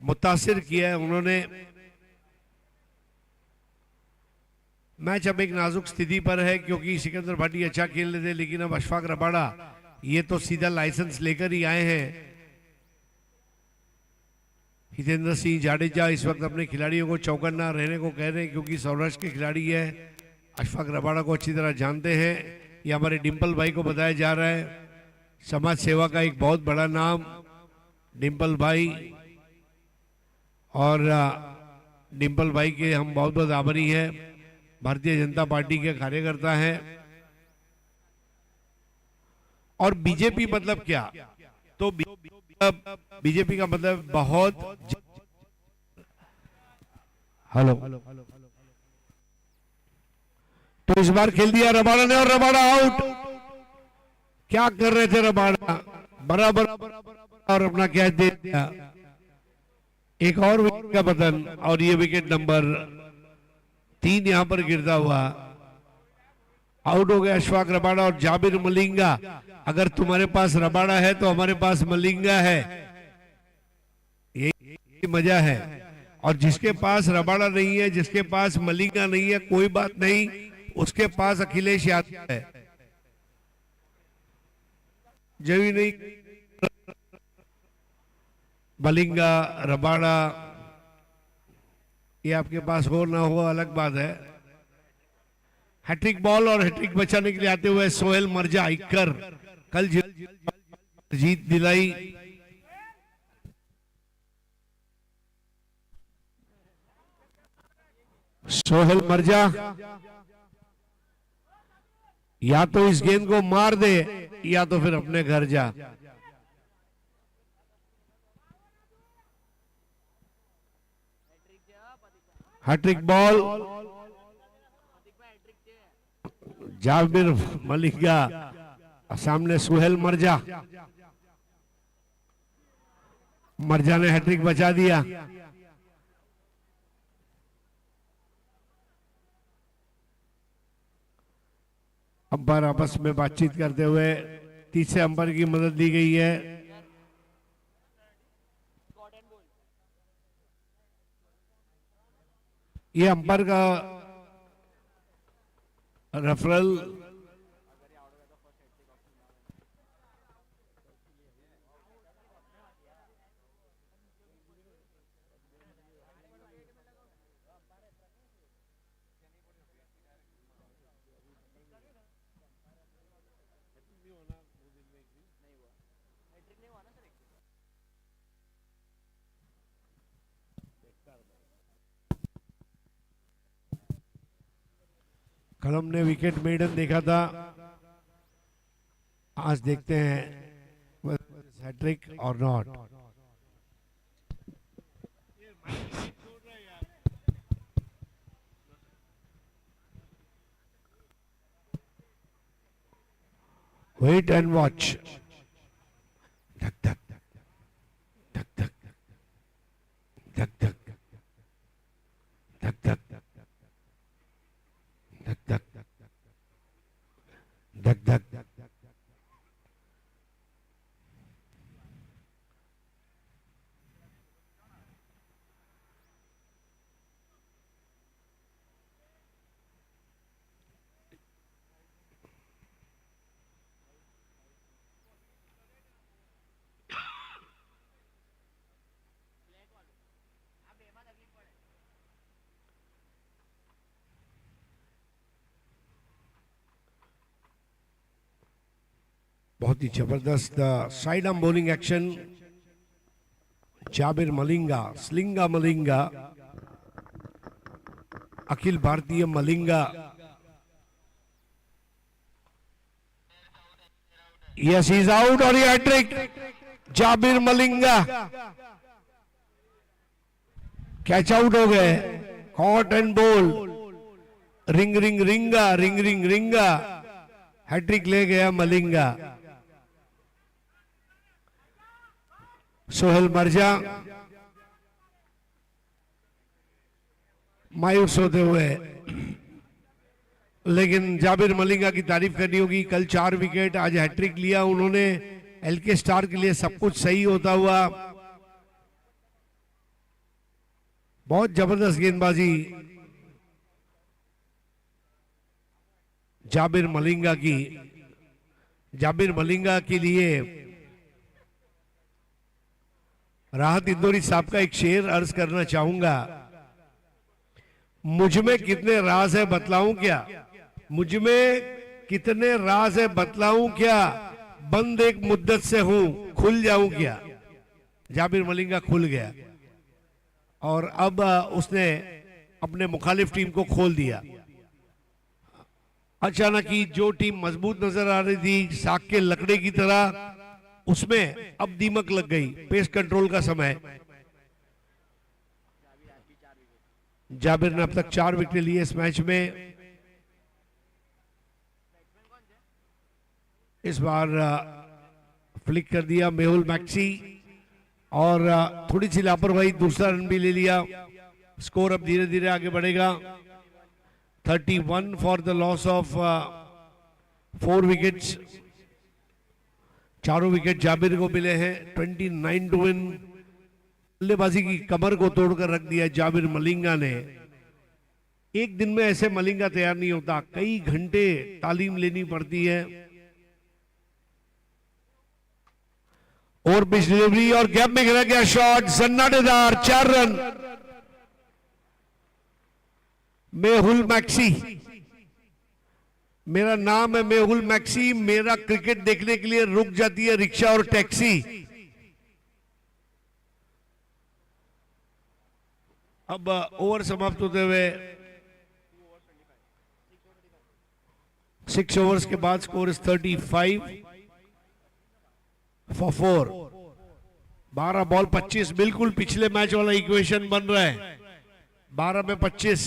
मुतासिर किया है उन्होंने। मैच अब एक नाजुक स्थिति पर है क्योंकि सिकंदर भाटी अच्छा खेल रहे थे, लेकिन अब अशफाक रबाड़ा ये तो सीधा लाइसेंस लेकर ही आए हैं। हितेंद्र सिंह जाडेजा इस वक्त अपने खिलाड़ियों को चौकन्ना रहने को कह रहे हैं क्योंकि सौराष्ट्र के खिलाड़ी है, अशफाक रबाड़ा को अच्छी तरह जानते हैं। ये हमारे डिंपल भाई को बताया जा रहा है, समाज सेवा का एक बहुत बड़ा नाम डिंपल भाई, और डिंपल भाई के हम बहुत बहुत आभारी हैं। भारतीय जनता पार्टी के कार्यकर्ता हैं। और बीजेपी मतलब क्या, तो बीजेपी का मतलब बहुत। हेलो, तो इस बार खेल दिया रबाड़ा ने और रबाड़ा आउट। क्या कर रहे थे रबाड़ा, बराबर और अपना कैच दे दिया। एक और विकेट का पतन और ये विकेट नंबर 3 यहां पर गिरता हुआ आउट हो गया अशफाक रबाड़ा और जाबिर मलिंगा। अगर तुम्हारे पास रबाड़ा है तो हमारे पास मलिंगा है, ये मजा है। और जिसके पास रबाड़ा नहीं है, जिसके पास मलिंगा नहीं है, कोई बात नहीं, उसके पास अखिलेश यादव है। जब भी नहीं मलिंगा रबाड़ा ये आपके पास हो ना हो अलग बात है। हैट्रिक बॉल और हैट्रिक बचाने के लिए आते हुए सोहेल मर्जा इक्कर कल जीत दिलाई। सोहेल मर्जा या तो इस गेंद को मार दे या तो फिर अपने घर जा। हैट्रिक बॉल जाबिर मलिंगा, सामने सुहेल मर्जा। मर्जा ने हैट्रिक बचा दिया। अंपायर आपस में बातचीत करते हुए तीसरे अंपायर की मदद ली गई है। ये अंपायर का रेफरल कलम ने विकेट मेडन देखा था, आज देखते हैं हैट्रिक और नॉट। Wait and watch. धक धक धक धक धक धक धक धक धक धक धक धक। बहुत ही जबरदस्त side arm bowling action. Jabir Malinga, slinga Malinga, अखिल भारतीय मलिंगा। यस, इज आउट और ये hattrick Jabir Malinga catch out हो गए। Caught and bowled, ring ring ringa, ring ring ringa, hattrick ले गया मलिंगा। सोहेल मर्जा मायूस होते हुए, लेकिन जाबिर मलिंगा की तारीफ करनी होगी। कल 4 विकेट, आज हैट्रिक लिया उन्होंने। एलके स्टार के लिए सब कुछ सही होता हुआ बहुत जबरदस्त गेंदबाजी जाबिर मलिंगा की। जाबिर मलिंगा के लिए राहत इंदौरी साहब का एक शेर अर्ज करना चाहूंगा। मुझ में कितने राज है बतलाऊं क्या, मुझ में कितने राज है बतलाऊं क्या, बंद एक मुद्दत से हूं, खुल जाऊं क्या। जाबिर मलिंगा खुल गया और अब उसने अपने मुखालिफ टीम को खोल दिया। अचानक ही जो टीम मजबूत नजर आ रही थी साग के लकड़े की तरह, उसमें अब दीमक लग गई। पेस कंट्रोल का समय। जाबिर ने अब तक 4 विकेट लिए इस मैच में। इस बार फ्लिक कर दिया मेहुल मैक्सी और थोड़ी सी लापरवाही, दूसरा रन भी ले लिया। स्कोर अब धीरे धीरे आगे बढ़ेगा। 31 for the loss of 4 wickets. चारों विकेट जाबिर को मिले हैं। 29 टू विन बल्लेबाजी की कमर को तोड़कर रख दिया जाबिर मलिंगा ने। एक दिन में ऐसे मलिंगा तैयार नहीं होता, कई घंटे तालीम लेनी पड़ती है। और पिच डिलीवरी और गैप में गिरा गया शॉट, सन्नाटेदार 4 रन। मेहुल मैक्सी, मेरा नाम है मेहुल मैक्सी, मेरा क्रिकेट देखने के लिए रुक जाती है रिक्शा और टैक्सी। अब ओवर समाप्त होते हुए 6 ओवर्स के बाद स्कोर इज 35 फॉर 4। 12 बॉल 25, बिल्कुल पिछले मैच वाला इक्वेशन बन रहा है। 12 में 25।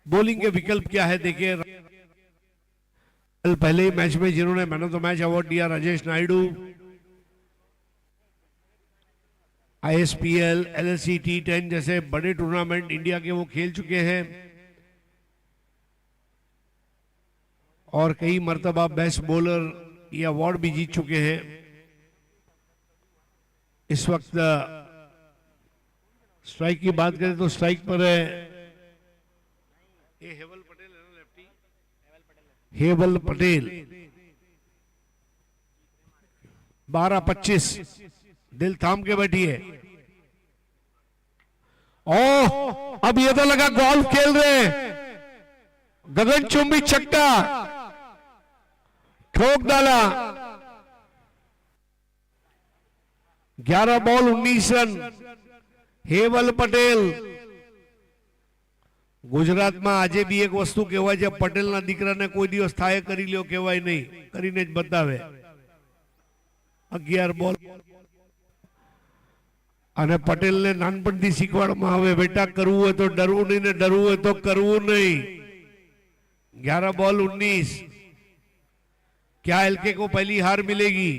बॉलिंग के विकल्प क्या है देखिए। पहले ही मैच में जिन्होंने man of the match award दिया, Rajesh Naidu, ISPL, LSC, T10 जैसे बड़े टूर्नामेंट इंडिया के वो खेल चुके हैं और कई मर्तबा बेस्ट बॉलर ये अवार्ड भी जीत चुके हैं। इस वक्त स्ट्राइक की बात करें तो स्ट्राइक पर है ये हेवल पटेल है ना, लेफ्टी हेवल पटेल। 12-25, दिल थाम के बैठी है। ओ अब ये तो लगा गोल्फ खेल रहे हैं। गगनचुंबी छक्का ठोक डाला। 11 बॉल 19 रन। हेवल पटेल ગુજરાતમાં આજે બી એક વસ્તુ કહેવાય છે, પટેલના દીકરાને કોઈ દિવસ થાય કરી લ્યો કહેવાય નહીં, કરીને જ બતાવે। 11 બોલ અને પટેલને નાનપણથી શીખવાડવામાં આવે બેટા કરવું હોય તો ડરવું નહીં ને ડરવું હોય તો કરવું નહીં। 11 बॉल 19। क्या एलके को पहली हार मिलेगी?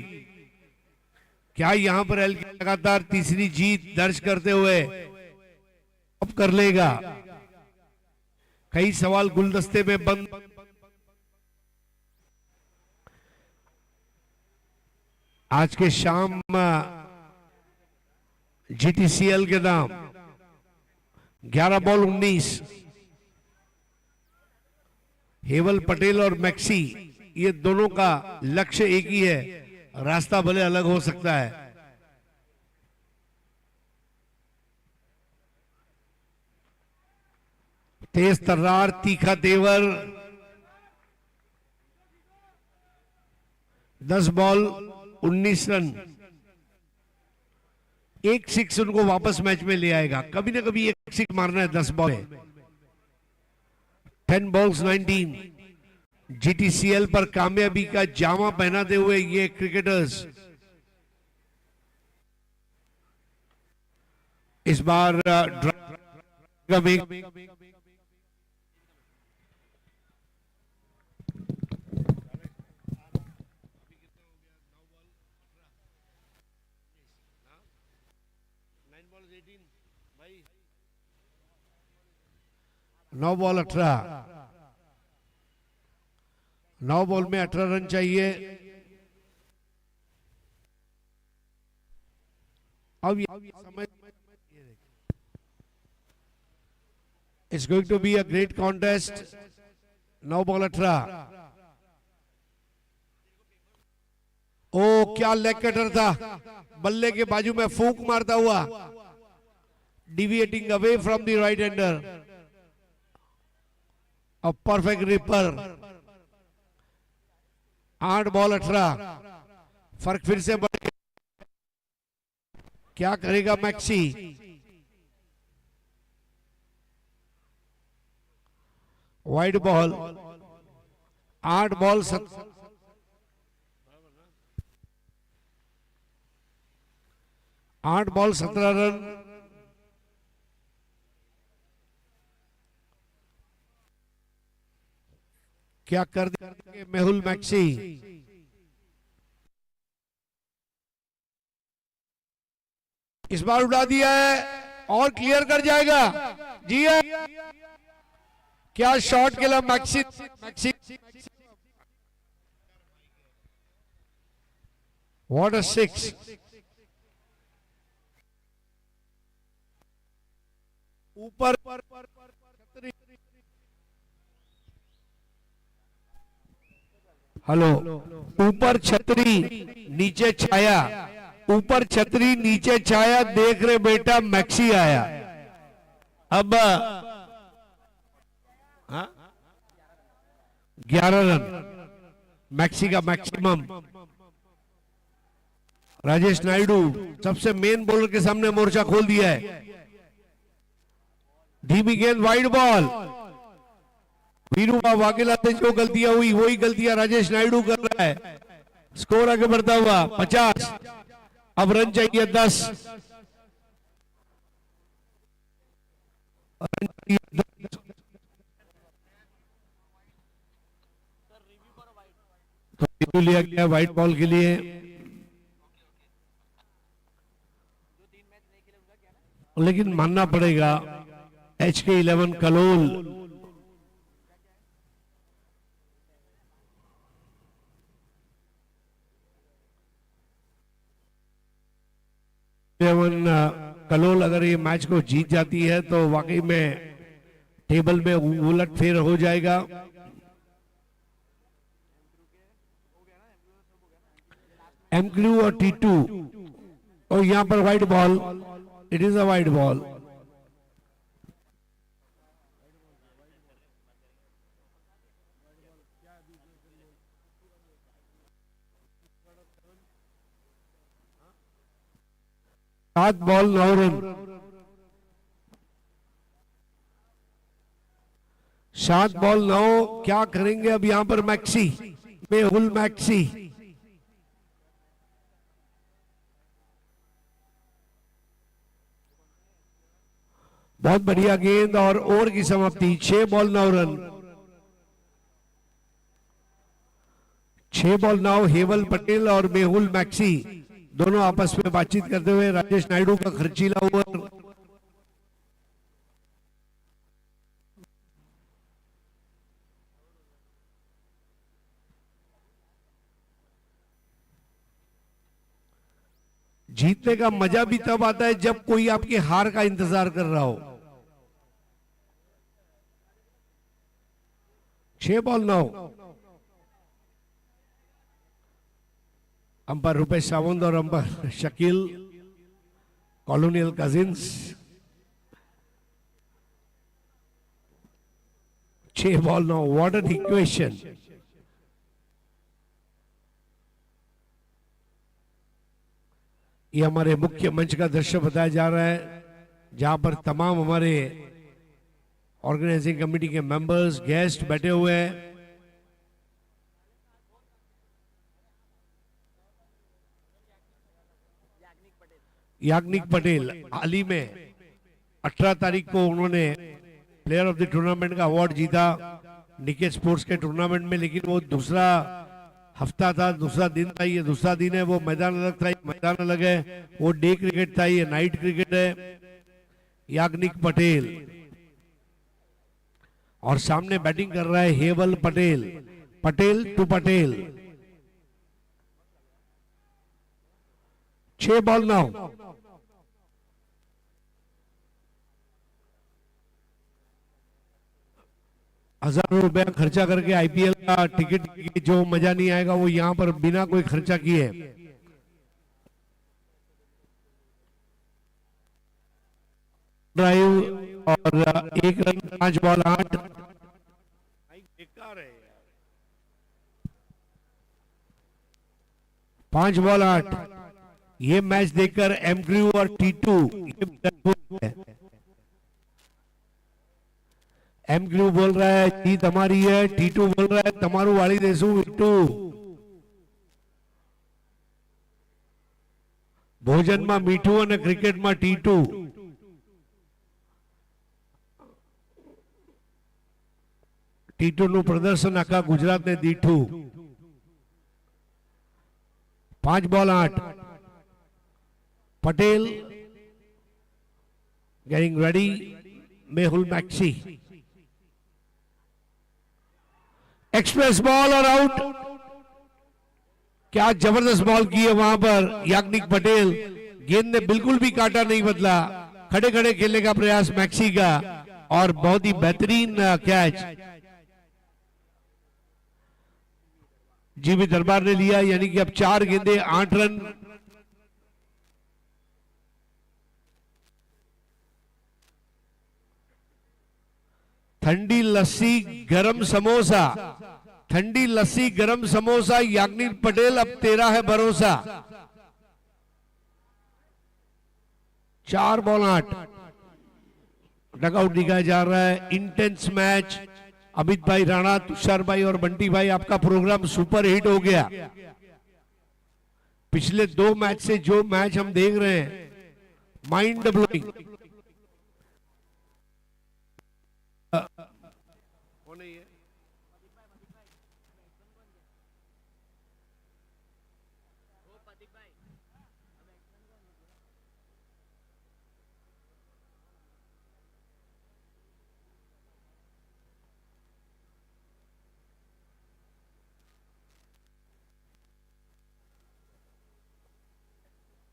क्या यहां पर एलके लगातार तीसरी जीत दर्ज करते हुए अब कर लेगा? कई सवाल गुलदस्ते में बंद। आज के शाम GTCL के नाम 11 बॉल 19। हेवल पटेल और मैक्सी ये दोनों का लक्ष्य एक ही है, रास्ता भले अलग हो सकता है। तेज तर्रार, तीखा तेवर। 10 बॉल 19 रन। एक 6 उनको वापस मैच में ले आएगा, कभी ना कभी एक 6 मारना है 10 बॉल। 10 बॉल्स 19। GTCL पर कामयाबी का जामा पहनाते हुए ये क्रिकेटर्स इस बार नौ बॉल 18। 9 बॉल में 18 रन चाहिए। अब समय it's going to be a great contest. 9 ball 18। ओ क्या लेग कटर था, बल्ले के बाजू में फूंक मारता हुआ, deviating away from the right hander. A perfect ripper. 8 ball 18। फर्क फिर से बढ़ गया। क्या करेगा Maxi? Wide ball. 8 ball 17 run. क्या कर देंगे मेहुल मैक्सी? इस बार उड़ा दिया है और क्लियर कर जाएगा। जी है, क्या शॉट खेला maxi. Maxi What a six. ऊपर हेलो, ऊपर छतरी नीचे छाया, ऊपर छतरी नीचे छाया, देख रहे बेटा मैक्सी आया। अब 11 रन मैक्सी का मैक्सिमम। राजेश नायडू सबसे मेन बॉलर के सामने मोर्चा खोल दिया है। धीमी गेंद, वाइड बॉल। वीरू वाघेला से जो गलतियां हुई वही गलतियां राजेश नायडू कर रहा है। स्कोर आगे बढ़ता हुआ 50। अब रन चाहिए 10। तो रिव्यू लिया गया व्हाइट बॉल के लिए। लेकिन मानना पड़ेगा HK11 कलोल कलोल अगर ये मैच को जीत जाती है तो वाकई में टेबल में उलट फेर हो जाएगा। एमक्यू और T2 और यहां पर white ball, it is a white ball. सात बॉल 9 रन। 7 बॉल 9। क्या करेंगे अब यहां पर मैक्सी, मेहुल मैक्सी। बहुत बढ़िया गेंद और ओवर की समाप्ति। 6 बॉल 9 रन। 6 बॉल 9। हेवल पटेल और मेहुल मैक्सी दोनों आपस में बातचीत करते हुए। राजेश नायडू का खर्चीला ओवर। जीतने का मजा भी तब आता है जब कोई आपकी हार का इंतजार कर रहा हो। 6 बॉल 9। अंपायर रुपेश सावंत और umpire Shakeel, colonial cousins. 6 ball 9। What an equation. ये हमारे मुख्य मंच का दृश्य बताया जा रहा है जहां पर तमाम हमारे ऑर्गेनाइजिंग कमेटी के मेंबर्स, गेस्ट बैठे हुए हैं। याग्निक पटेल हाल ही में 18 तारीख को उन्होंने प्लेयर ऑफ द टूर्नामेंट का अवार्ड जीता निकेत स्पोर्ट्स के टूर्नामेंट में। लेकिन वो दूसरा हफ्ता था, दूसरा दिन था, ये दूसरा दिन है। वो मैदान अलग था, ये मैदान अलग है। वो डे क्रिकेट था, ये नाइट क्रिकेट है। याग्निक पटेल और सामने बैटिंग कर रहा है हेवल पटेल। पटेल टू पटेल। 6 बॉल 9। हजारों रुपया खर्चा करके IPL का टिकट की जो मजा नहीं आएगा वो यहां पर बिना कोई खर्चा किए। ड्राइव और 1 रन। 5 बॉल 8। 5 बॉल 8। ये मैच देखकर एमक्यू और T2 एमक्यू बोल रहा है जीत हमारी है, T2 बोल रहा है तमारू वाली देसू विट्टू। भोजन में मीठू और क्रिकेट में T2। T2 નું પ્રદર્શન આખા ગુજરાતને દીઠું। 5 ball 8। Patel getting ready। Mehul maxi. Express ball और आउट। क्या जबरदस्त बॉल की है वहां पर याग्निक पटेल। गेंद ने बिल्कुल भी काटा नहीं बदला, खड़े खड़े खेलने का प्रयास मैक्सी का और बहुत ही बेहतरीन कैच जीवी दरबार ने लिया। यानी कि अब 4 गेंदे 8 रन। ठंडी लस्सी गरम समोसा, ठंडी लस्सी गरम समोसा, याग्निक पटेल अब तेरा है भरोसा। 4 बॉल 8, डगआउट दिखाया जा रहा है। Intense match. अमित भाई राणा, तुषार भाई और बंटी भाई, आपका प्रोग्राम सुपर हिट हो गया। पिछले 2 मैच से जो मैच हम देख रहे हैं, माइंड ब्लोइंग।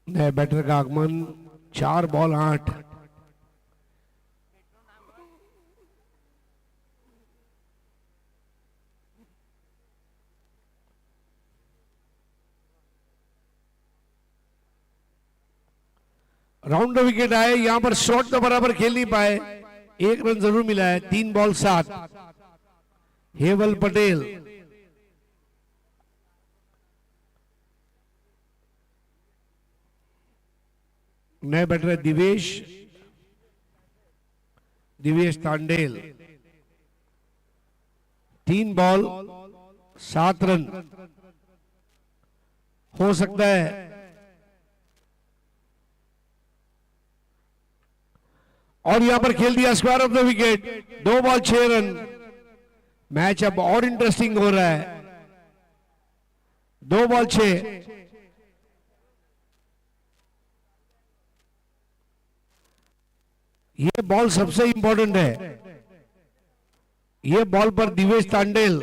नए बैटर का आगमन। 4 बॉल 8। राउंड द विकेट आए, यहां पर शॉट तो बराबर खेल नहीं पाए, 1 रन जरूर मिला है। 3 बॉल 7। हेवल पटेल, नए बैटर है दिवेश तांडेल। 3 बॉल 7 रन हो सकता है। और यहां पर खेल दिया square of the wicket. 2 ball 6 run. Match अब और इंटरेस्टिंग हो रहा है। 2 बॉल 6। ये बॉल सबसे इंपॉर्टेंट है। ये बॉल पर दिवेश तांडेल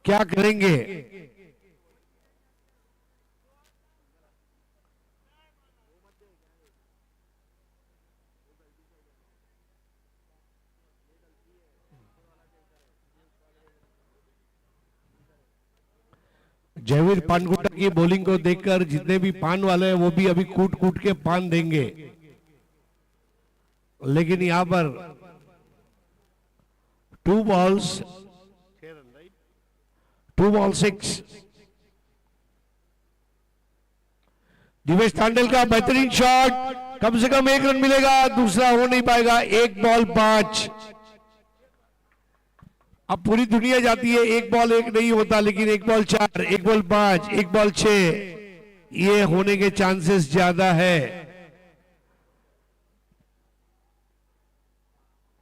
क्या करेंगे? जयवीर पानगुट्टा की बॉलिंग को देखकर जितने भी पान वाले हैं वो भी अभी कूट कूट के पान देंगे। लेकिन यहां पर 2 बॉल्स 6। दिवेश तांडेल का बेहतरीन शॉट, कम से कम 1 रन मिलेगा, दूसरा हो नहीं पाएगा। 1 बॉल 5। अब पूरी दुनिया जाती है 1 बॉल 1 नहीं होता, लेकिन 1 बॉल 4, 1 बॉल 5, 1 बॉल 6 ये होने के चांसेस ज्यादा है।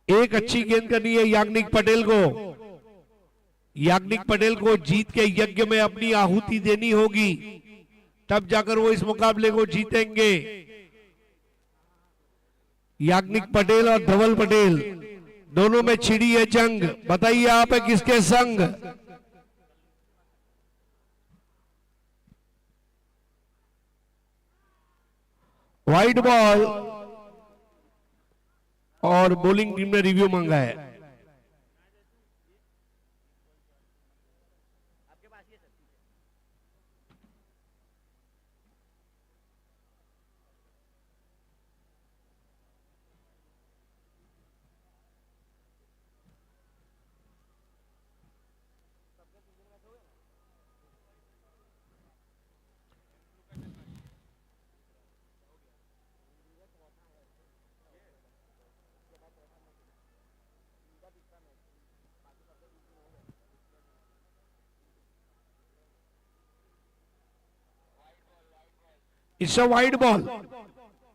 एक अच्छी गेंद करनी है याग्निक पटेल को। याग्निक पटेल को जीत के यज्ञ में अपनी आहुति देनी होगी, तब जाकर वो इस मुकाबले को जीतेंगे। याग्निक पटेल और धवल पटेल दोनों में छिड़ी है जंग। बताइए आप है किसके संग? वाइड बॉल और बॉलिंग टीम ने रिव्यू मांगा है। It's a wide ball.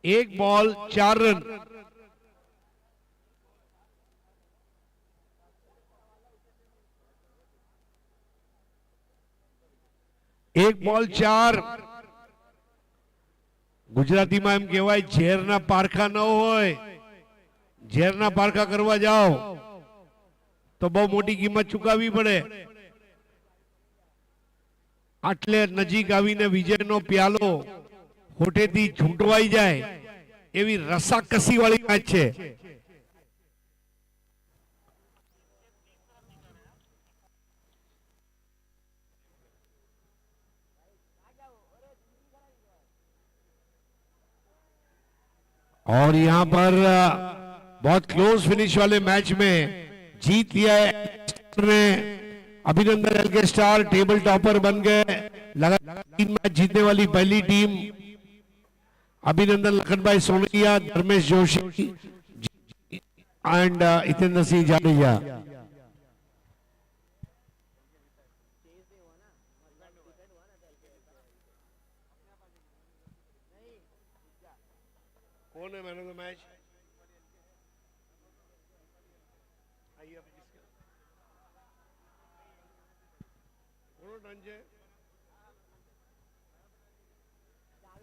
1 ball 4 run. एक बॉल 4। ગુજરાતીમાં એમ કહેવાય ઝેરના પારખા ન હોય, ઝેરના પારખા કરવા જાઓ તો બહુ મોટી કિંમત ચૂકવવી પડે। આટલે નજીક આવીને વિજયનો પ્યાલો હોઠેથી છૂટવાઈ જાય એવી રસાકસી વાળી મેચ છે. और यहां पर बहुत क्लोज फिनिश वाले मैच में जीत लिया है. अभिनंदन एल के स्टार टेबल टॉपर बन गए. लगातार 3 मैच जीतने वाली पहली टीम. अभिनंदन लखनभाई सोनैया, धर्मेश जोशी एंड हितेंद्र सिंह जाडेजा. कौन है man of the match?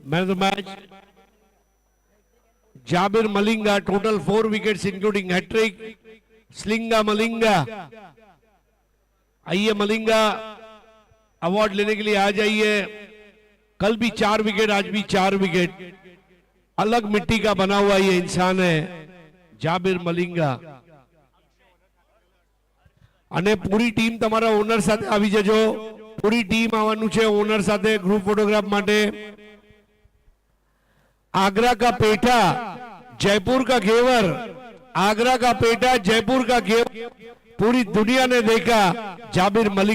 Man of the match Jabir Malinga, total 4 wickets including hattrick. Slinga Malinga, आइए मलिंगा अवार्ड लेने के लिए आ जाइए. कल भी 4 विकेट, आज भी 4 विकेट. अलग मिट्टी का बना हुआ ये इंसान है जाबिर मलिंगा. અને પૂરી ટીમ તમારા ઓનર સાથે આવી જજો. પૂરી ટીમ આવવાનું છે ઓનર સાથે ગ્રુપ ફોટોગ્રાફ માટે. आगरा का पेठा, जयपुर का घेवर. आगरा का पेठा, जयपुर का घेवर पूरी दुनिया ने देखा. जाबिर मलिक